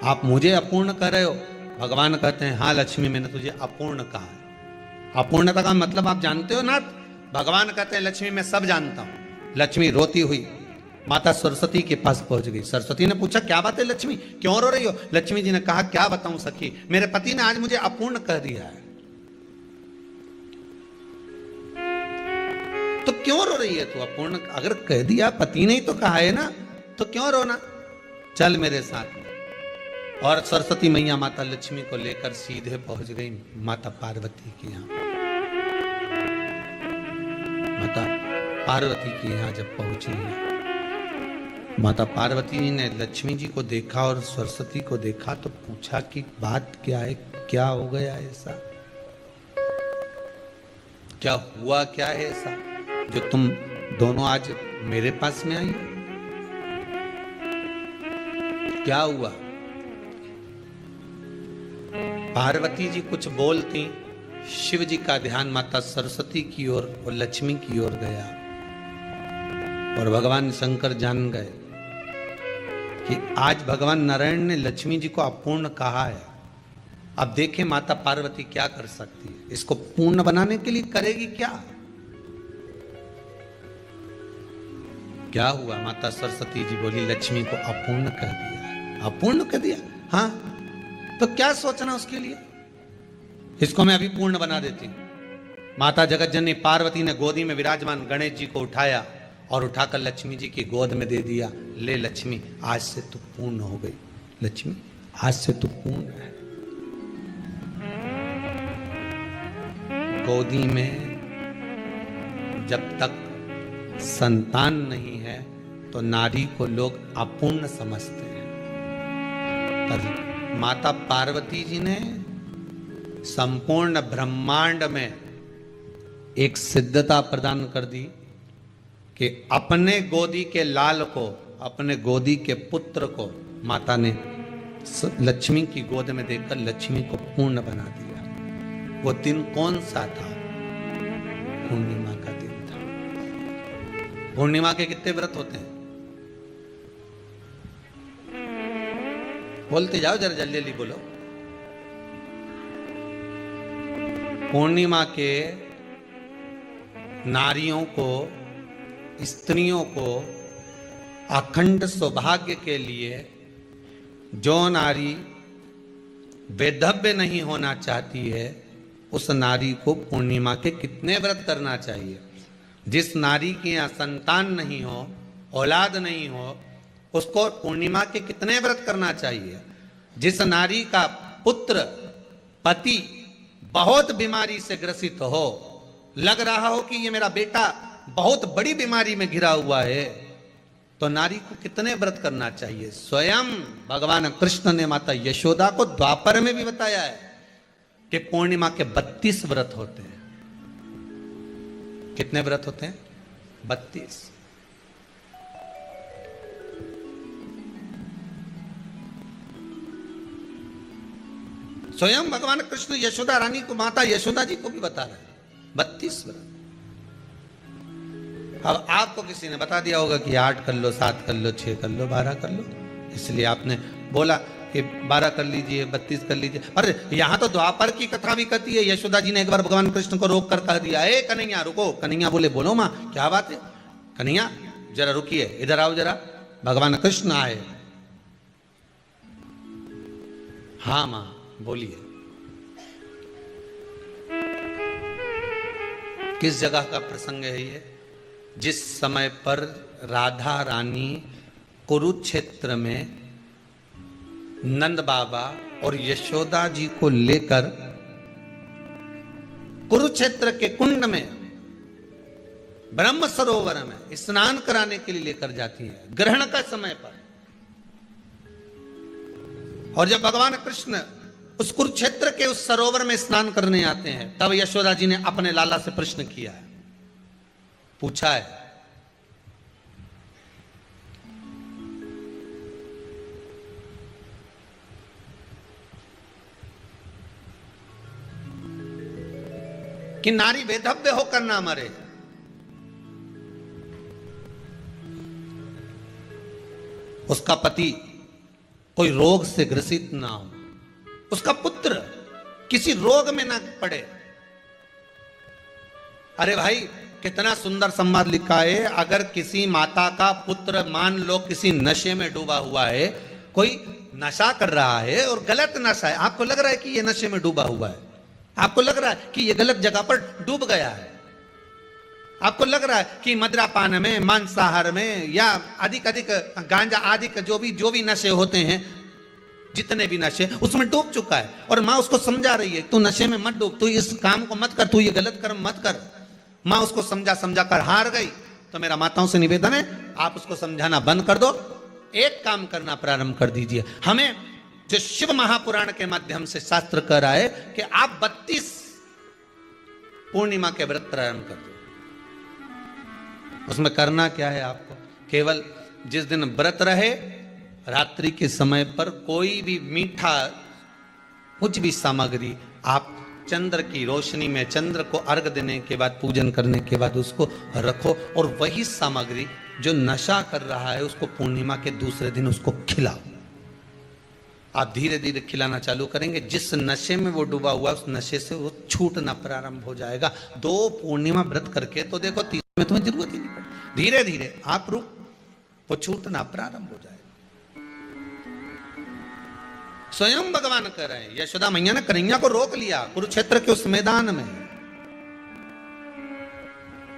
आप मुझे अपूर्ण कह रहे हो? भगवान कहते हैं, हाँ लक्ष्मी, मैंने तुझे अपूर्ण कहा है। अपूर्णता का मतलब आप जानते हो ना? भगवान कहते हैं, लक्ष्मी मैं सब जानता हूं। लक्ष्मी रोती हुई माता सरस्वती के पास पहुंच गई। सरस्वती ने पूछा, क्या बात है लक्ष्मी, क्यों रो रही हो? लक्ष्मी जी ने कहा, क्या बताऊं सखी, मेरे पति ने आज मुझे अपूर्ण कह दिया है। तो क्यों रो रही है तू? अपूर्ण अगर कह दिया, पति ने ही तो कहा है ना, तो क्यों रोना? चल मेरे साथ। और सरस्वती मैया माता लक्ष्मी को लेकर सीधे पहुंच गई माता पार्वती के यहां। माता पार्वती के यहां जब पहुंची, माता पार्वती ने लक्ष्मी जी को देखा और सरस्वती को देखा तो पूछा कि बात क्या है, क्या हो गया ऐसा, क्या हुआ, क्या है ऐसा जो तुम दोनों आज मेरे पास में आई? क्या हुआ? पार्वती जी कुछ बोलती, शिव जी का ध्यान माता सरस्वती की ओर और लक्ष्मी की ओर गया और भगवान शंकर जान गए कि आज भगवान नारायण ने लक्ष्मी जी को अपूर्ण कहा है। अब देखें माता पार्वती क्या कर सकती है, इसको पूर्ण बनाने के लिए करेगी क्या? क्या हुआ? माता सरस्वती जी बोली लक्ष्मी को अपूर्ण कर दिया। अपूर्ण कर दिया? हाँ, तो क्या सोचना उसके लिए, इसको मैं अभी पूर्ण बना देती हूं। माता जगत जननी पार्वती ने गोदी में विराजमान गणेश जी को उठाया और उठाकर लक्ष्मी जी की गोद में दे दिया। ले लक्ष्मी, आज से तू पूर्ण हो गई। लक्ष्मी, आज से तू पूर्ण है। गोदी में जब तक संतान नहीं है तो नारी को लोग अपूर्ण समझते हैं, पर माता पार्वती जी ने संपूर्ण ब्रह्मांड में एक सिद्धता प्रदान कर दी कि अपने गोदी के लाल को, अपने गोदी के पुत्र को माता ने लक्ष्मी की गोद में देकर लक्ष्मी को पूर्ण बना दिया। वो दिन कौन सा था? पूर्णिमा का दिन था। पूर्णिमा के कितने व्रत होते हैं? बोलते जाओ, जरा जल्दी जल्दी बोलो। पूर्णिमा के नारियों को, स्त्रियों को अखंड सौभाग्य के लिए, जो नारी वैधव्य नहीं होना चाहती है उस नारी को पूर्णिमा के कितने व्रत करना चाहिए? जिस नारी के यहाँ संतान नहीं हो, औलाद नहीं हो, उसको पूर्णिमा के कितने व्रत करना चाहिए? जिस नारी का पुत्र, पति बहुत बीमारी से ग्रसित हो, लग रहा हो कि ये मेरा बेटा बहुत बड़ी बीमारी में घिरा हुआ है, तो नारी को कितने व्रत करना चाहिए? स्वयं भगवान कृष्ण ने माता यशोदा को द्वापर में भी बताया है कि पूर्णिमा के 32 व्रत होते हैं। कितने व्रत होते हैं? 32। स्वयं भगवान कृष्ण यशोदा रानी को, माता यशोदा जी को भी बता रहे हैं 32 व्रत। अब आपको किसी ने बता दिया होगा कि 8 कर लो, 7 कर लो, 6 कर लो, 12 कर लो, इसलिए आपने बोला कि 12 कर लीजिए, 32 कर लीजिए। अरे यहां तो द्वापर की कथा भी कहती है। यशोदा जी ने एक बार भगवान कृष्ण को रोक कर कह दिया, ए कन्हैया रुको। कन्हैया बोले, बोलो मां, क्या बात है? कन्हैया जरा रुकिए, इधर आओ जरा। भगवान कृष्ण आए। हाँ मां बोलिए। किस जगह का प्रसंग है ये? जिस समय पर राधा रानी कुरुक्षेत्र में नंद बाबा और यशोदा जी को लेकर कुरुक्षेत्र के कुंड में, ब्रह्म सरोवर में स्नान कराने के लिए लेकर जाती है, ग्रहण का समय पर। और जब भगवान कृष्ण उस कुरुक्षेत्र के उस सरोवर में स्नान करने आते हैं, तब यशोदा जी ने अपने लाला से प्रश्न किया है, पूछा है, कि नारी वैधव्य होकर ना मरे। उसका पति कोई रोग से ग्रसित ना हो, उसका पुत्र किसी रोग में ना पड़े। अरे भाई, कितना सुंदर संवाद लिखा है। अगर किसी माता का पुत्र मान लो किसी नशे में डूबा हुआ है, कोई नशा कर रहा है और गलत नशा है, आपको लग रहा है कि ये नशे में डूबा हुआ है, आपको लग रहा है कि ये गलत जगह पर डूब गया है, आपको लग रहा है कि मदिरापान में, मांसाहार में या अधिक अधिक गांजा आदि का जो भी नशे होते हैं, जितने भी नशे, उसमें डूब चुका है। और माँ उसको समझा रही है, तू नशे में मत डूब, तू इस काम को मत कर, तू ये गलत कर्म मत कर। माँ उसको समझा कर हार गई। तो मेरा माताओं से निवेदन है, आप उसको समझाना बंद कर दो, एक काम करना प्रारंभ कर दीजिए। हमें जो शिव महापुराण के माध्यम से शास्त्र कह रहा है कि आप 32 पूर्णिमा के व्रत प्रारंभ कर दो। उसमें करना क्या है आपको? केवल जिस दिन व्रत रहे, रात्रि के समय पर कोई भी मीठा, कुछ भी सामग्री आप चंद्र की रोशनी में, चंद्र को अर्घ देने के बाद, पूजन करने के बाद उसको रखो, और वही सामग्री जो नशा कर रहा है उसको पूर्णिमा के दूसरे दिन उसको खिलाओ। आप धीरे धीरे खिलाना चालू करेंगे, जिस नशे में वो डूबा हुआ उस नशे से वो छूटना प्रारंभ हो जाएगा। 2 पूर्णिमा व्रत करके तो देखो, 3 में तुम्हें जरूरत ही नहीं पड़ती। धीरे धीरे आप रुक, वो छूटना प्रारंभ हो जाएगा। स्वयं भगवान कह रहे हैं, यशोदा मैया ने कन्हैया को रोक लिया कुरुक्षेत्र के उस मैदान में,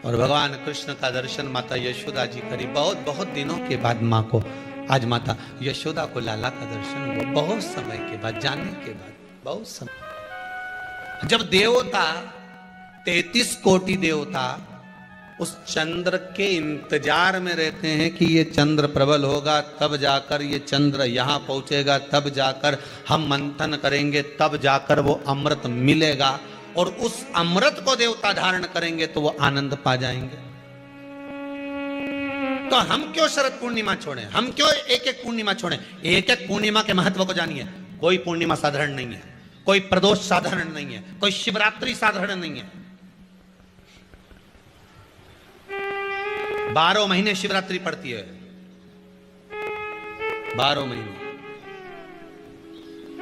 और भगवान कृष्ण का दर्शन माता यशोदा जी करी। बहुत बहुत दिनों के बाद माँ को, आज माता यशोदा को लाला का दर्शन हुआ, बहुत समय के बाद, जाने के बाद, बहुत समय। जब देवता 33 कोटि देवता उस चंद्र के इंतजार में रहते हैं कि ये चंद्र प्रबल होगा, तब जाकर ये चंद्र यहां पहुंचेगा, तब जाकर हम मंथन करेंगे, तब जाकर वो अमृत मिलेगा, और उस अमृत को देवता धारण करेंगे तो वो आनंद पा जाएंगे। तो हम क्यों शरद पूर्णिमा छोड़ें? हम क्यों एक एक पूर्णिमा छोड़ें? एक एक पूर्णिमा के महत्व को जानिए। कोई पूर्णिमा साधारण नहीं है, कोई प्रदोष साधारण नहीं है, कोई शिवरात्रि साधारण नहीं है। 12 महीने शिवरात्रि पड़ती है, 12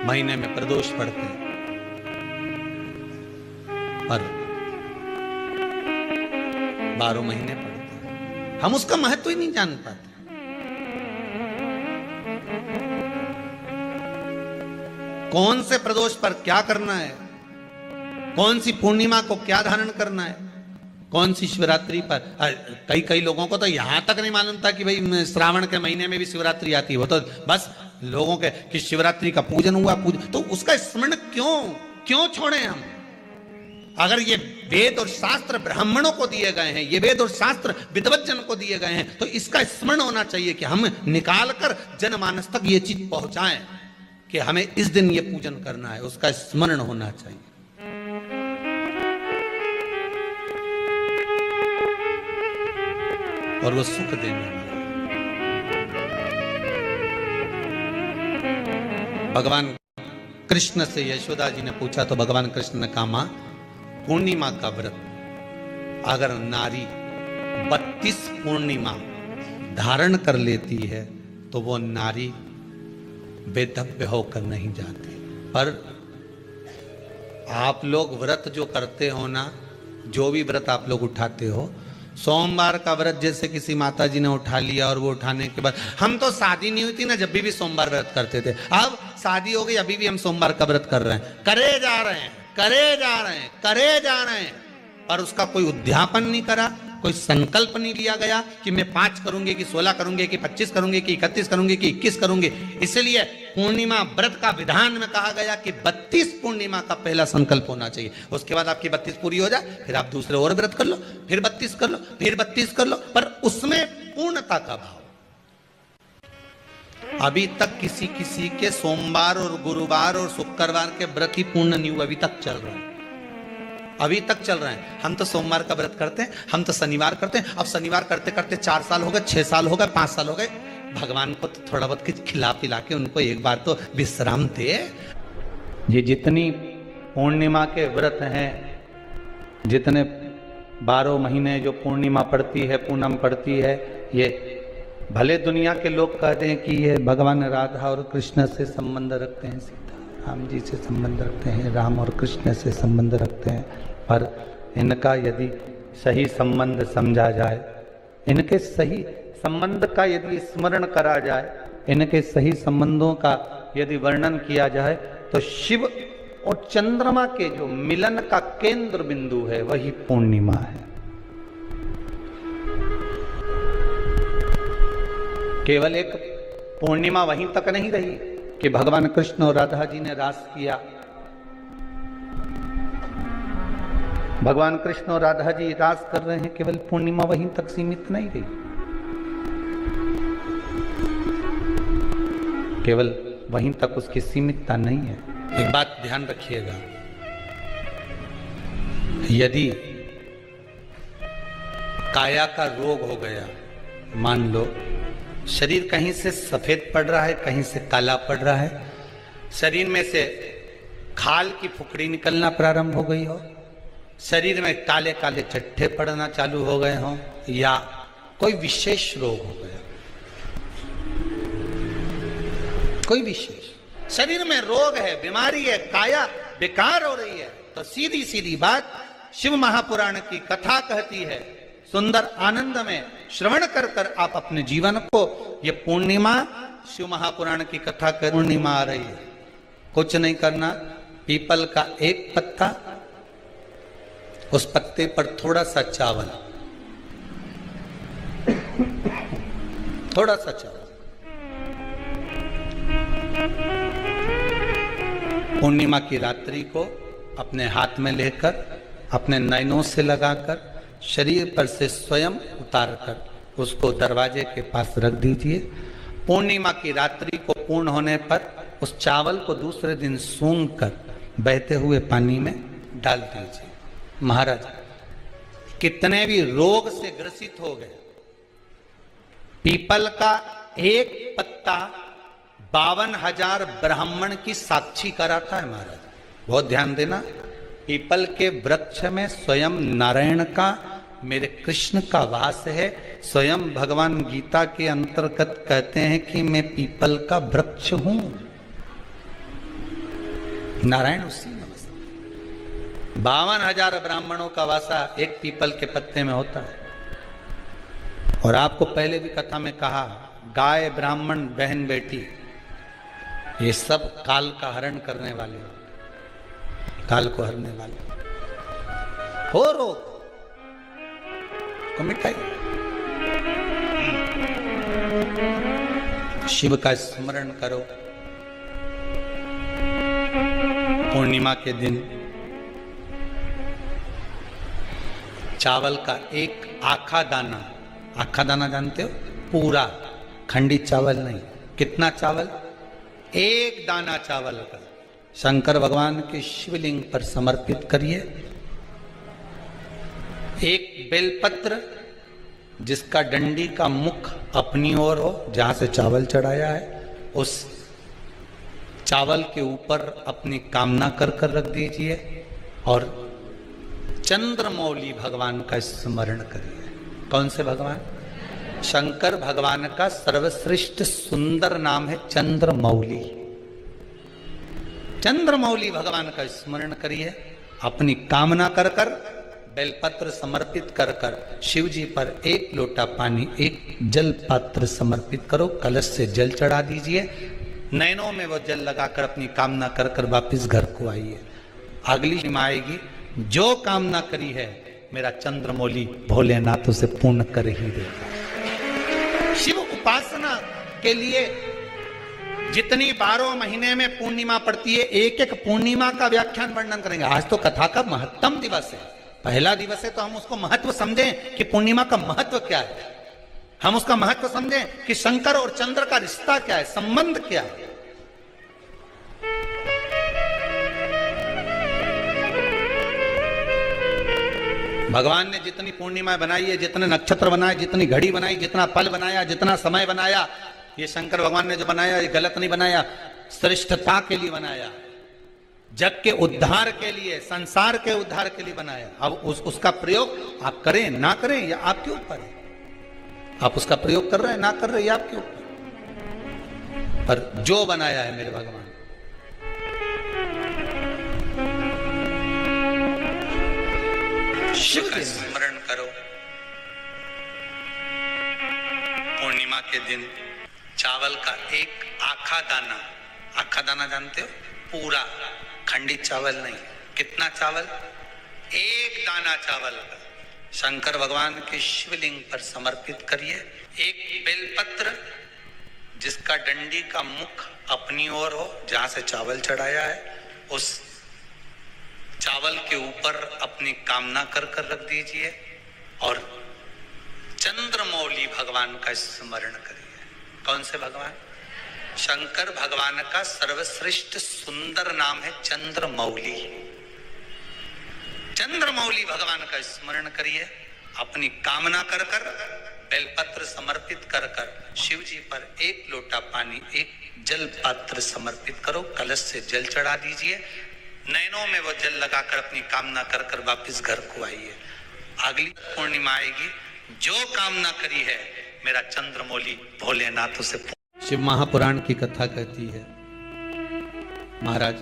महीने में प्रदोष पड़ते हैं, पर 12 महीने पड़ते हैं, हम उसका महत्व ही नहीं जान पाते। कौन से प्रदोष पर क्या करना है, कौन सी पूर्णिमा को क्या धारण करना है, कौन सी शिवरात्रि पर। कई लोगों को तो यहां तक नहीं मालूम था कि भाई श्रावण के महीने में भी शिवरात्रि आती है। वो तो बस लोगों के कि शिवरात्रि का पूजन हुआ, तो उसका स्मरण क्यों छोड़े हम? अगर ये वेद और शास्त्र ब्राह्मणों को दिए गए हैं, ये वेद और शास्त्र विद्वज्जन को दिए गए हैं, तो इसका स्मरण होना चाहिए कि हम निकाल कर जनमानस तक ये चीज पहुंचाएं कि हमें इस दिन ये पूजन करना है, उसका स्मरण होना चाहिए। और वो सुख देने वाला। भगवान कृष्ण से यशोदा जी ने पूछा तो भगवान कृष्ण ने कहा, मां पूर्णिमा का व्रत अगर नारी 32 पूर्णिमा धारण कर लेती है तो वो नारी बेधव्य होकर नहीं जाती। पर आप लोग व्रत जो करते हो ना, जो भी व्रत आप लोग उठाते हो, सोमवार का व्रत जैसे किसी माता जी ने उठा लिया और वो उठाने के बाद, हम तो शादी नहीं हुई थी ना जब भी सोमवार व्रत करते थे, अब शादी हो गई अभी भी हम सोमवार का व्रत कर रहे हैं, करे जा रहे हैं, पर उसका कोई उद्यापन नहीं करा, कोई संकल्प नहीं लिया गया कि मैं 5 करूंगी कि 16 करूंगी कि 25 करूंगी कि 31 करूंगी कि 21 करूंगी। इसलिए पूर्णिमा व्रत का विधान में कहा गया कि 32 पूर्णिमा का पहला संकल्प होना चाहिए। उसके बाद आपकी 32 पूरी हो जाए, फिर आप दूसरे और व्रत कर लो, फिर 32 कर लो, फिर 32 कर लो, पर उसमें पूर्णता का भाव। अभी तक किसी के सोमवार और गुरुवार और शुक्रवार के व्रत ही पूर्ण नहीं हुए, अभी तक चल रहा है, अभी तक चल रहे हैं। हम तो सोमवार का व्रत करते हैं, हम तो शनिवार करते हैं, अब शनिवार करते करते 4 साल हो गए, 6 साल हो गए, 5 साल हो गए। भगवान को तो थोड़ा बहुत खिला पिला के उनको एक बार तो विश्राम दे। ये जितनी पूर्णिमा के व्रत हैं, जितने 12 महीने जो पूर्णिमा पड़ती है, पूनम पड़ती है, ये भले दुनिया के लोग कहते हैं कि ये भगवान राधा और कृष्ण से संबंध रखते हैं, सीता राम जी से संबंध रखते हैं, राम और कृष्ण से संबंध रखते हैं, पर इनका यदि सही संबंध समझा जाए, इनके सही संबंध का यदि स्मरण करा जाए, इनके सही संबंधों का यदि वर्णन किया जाए, तो शिव और चंद्रमा के जो मिलन का केंद्र बिंदु है वही पूर्णिमा है। केवल एक पूर्णिमा वहीं तक नहीं रही कि भगवान कृष्ण और राधा जी ने रास किया। भगवान कृष्ण और राधा जी रास कर रहे हैं, केवल पूर्णिमा वहीं तक सीमित नहीं रही। केवल वहीं तक उसकी सीमितता नहीं है। एक बात ध्यान रखिएगा, यदि काया का रोग हो गया, मान लो शरीर कहीं से सफेद पड़ रहा है, कहीं से काला पड़ रहा है, शरीर में से खाल की फुकड़ी निकलना प्रारंभ हो गई हो, शरीर में काले काले चट्टे पड़ना चालू हो गए हों, या कोई विशेष रोग हो गया, कोई विशेष, शरीर में रोग है, बीमारी है, काया बेकार हो रही है, तो सीधी सीधी बात शिव महापुराण की कथा कहती है, सुंदर आनंद में श्रवण कर कर आप अपने जीवन को, ये पूर्णिमा शिव महापुराण की कथा कर पूर्णिमा आ रही है, कुछ नहीं करना, पीपल का एक पत्ता, उस पत्ते पर थोड़ा सा चावल, थोड़ा सा चावल, पूर्णिमा की रात्रि को अपने हाथ में लेकर अपने नयनों से लगाकर शरीर पर से स्वयं उतारकर उसको दरवाजे के पास रख दीजिए। पूर्णिमा की रात्रि को पूर्ण होने पर उस चावल को दूसरे दिन सूंघ कर बहते हुए पानी में डाल दीजिए। महाराज कितने भी रोग से ग्रसित हो गए, पीपल का एक पत्ता 52,000 ब्राह्मण की साक्षी कराता है। महाराज बहुत ध्यान देना, पीपल के वृक्ष में स्वयं नारायण का, मेरे कृष्ण का वास है। स्वयं भगवान गीता के अंतर्गत कहते हैं कि मैं पीपल का वृक्ष हूं, नारायण उसी में बसते। 52,000 ब्राह्मणों का वासा एक पीपल के पत्ते में होता है। और आपको पहले भी कथा में कहा, गाय, ब्राह्मण, बहन, बेटी, ये सब काल का हरण करने वाले, काल को हरने वाले हो, रोग को मिटाइए। शिव का स्मरण करो। पूर्णिमा के दिन चावल का एक आखा दाना, आखा दाना जानते हो, पूरा खंडित चावल नहीं, कितना चावल, एक दाना चावल का शंकर भगवान के शिवलिंग पर समर्पित करिए। एक बेलपत्र जिसका डंडी का मुख अपनी ओर हो, जहां से चावल चढ़ाया है, उस चावल के ऊपर अपनी कामना कर कर रख दीजिए और चंद्रमौली भगवान का स्मरण करिए। कौन से भगवान? शंकर भगवान का सर्वश्रेष्ठ सुंदर नाम है चंद्रमौली। चंद्रमौली भगवान का स्मरण करिए, अपनी कामना कर कर बेलपत्र समर्पित कर कर शिव जी पर एक लोटा पानी, एक जल पात्र समर्पित करो, कलश से जल चढ़ा दीजिए, नैनों में वो जल लगाकर अपनी कामना कर कर वापिस घर को आइए। अगली सीमा आएगी, जो कामना करी है मेरा चंद्रमौली भोलेनाथ उसे पूर्ण कर ही देगा। शिव उपासना के लिए जितनी 12 महीने में पूर्णिमा पड़ती है, एक एक पूर्णिमा का व्याख्यान वर्णन करेंगे। आज तो कथा का महत्तम दिवस है, पहला दिवस है, तो हम उसको महत्व समझें कि पूर्णिमा का महत्व क्या है, हम उसका महत्व समझें कि शंकर और चंद्र का रिश्ता क्या है, संबंध क्या है। भगवान ने जितनी पूर्णिमा बनाई है, जितने नक्षत्र बनाए, जितनी घड़ी बनाई, जितना पल बनाया, जितना समय बनाया, ये शंकर भगवान ने जो बनाया ये गलत नहीं बनाया, श्रेष्ठता के लिए बनाया, जग के उद्धार के लिए, संसार के उद्धार के लिए बनाया। अब उसका प्रयोग आप करें ना करें या आपके ऊपर है। आप उसका प्रयोग कर रहे हैं ना कर रहे हैं, आपके ऊपर, पर जो बनाया है मेरे भगवान, शिव का स्मरण करो। पूर्णिमा के दिन चावल का एक आखा दाना, आखा दाना जानते हो, पूरा खंडित चावल नहीं, कितना चावल, एक दाना चावल का शंकर भगवान के शिवलिंग पर समर्पित करिए। एक बेलपत्र जिसका डंडी का मुख अपनी ओर हो, जहां से चावल चढ़ाया है, उस चावल के ऊपर अपनी कामना कर कर रख दीजिए और चंद्रमौली भगवान का स्मरण करिए। कौन से भगवान? शंकर भगवान का सर्वश्रेष्ठ सुंदर नाम है चंद्रमौली। चंद्रमौली भगवान का स्मरण करिए, अपनी कामना कर कर बेलपत्र समर्पित कर कर शिव जी पर एक लोटा पानी, एक जल पात्र समर्पित करो, कलश से जल चढ़ा दीजिए, नैनों में वो जल लगाकर अपनी कामना कर कर वापिस घर को आइए। अगली पूर्णिमा आएगी, जो कामना करी है मेरा चंद्रमौली भोलेनाथ उसे। शिव महापुराण की कथा कहती है महाराज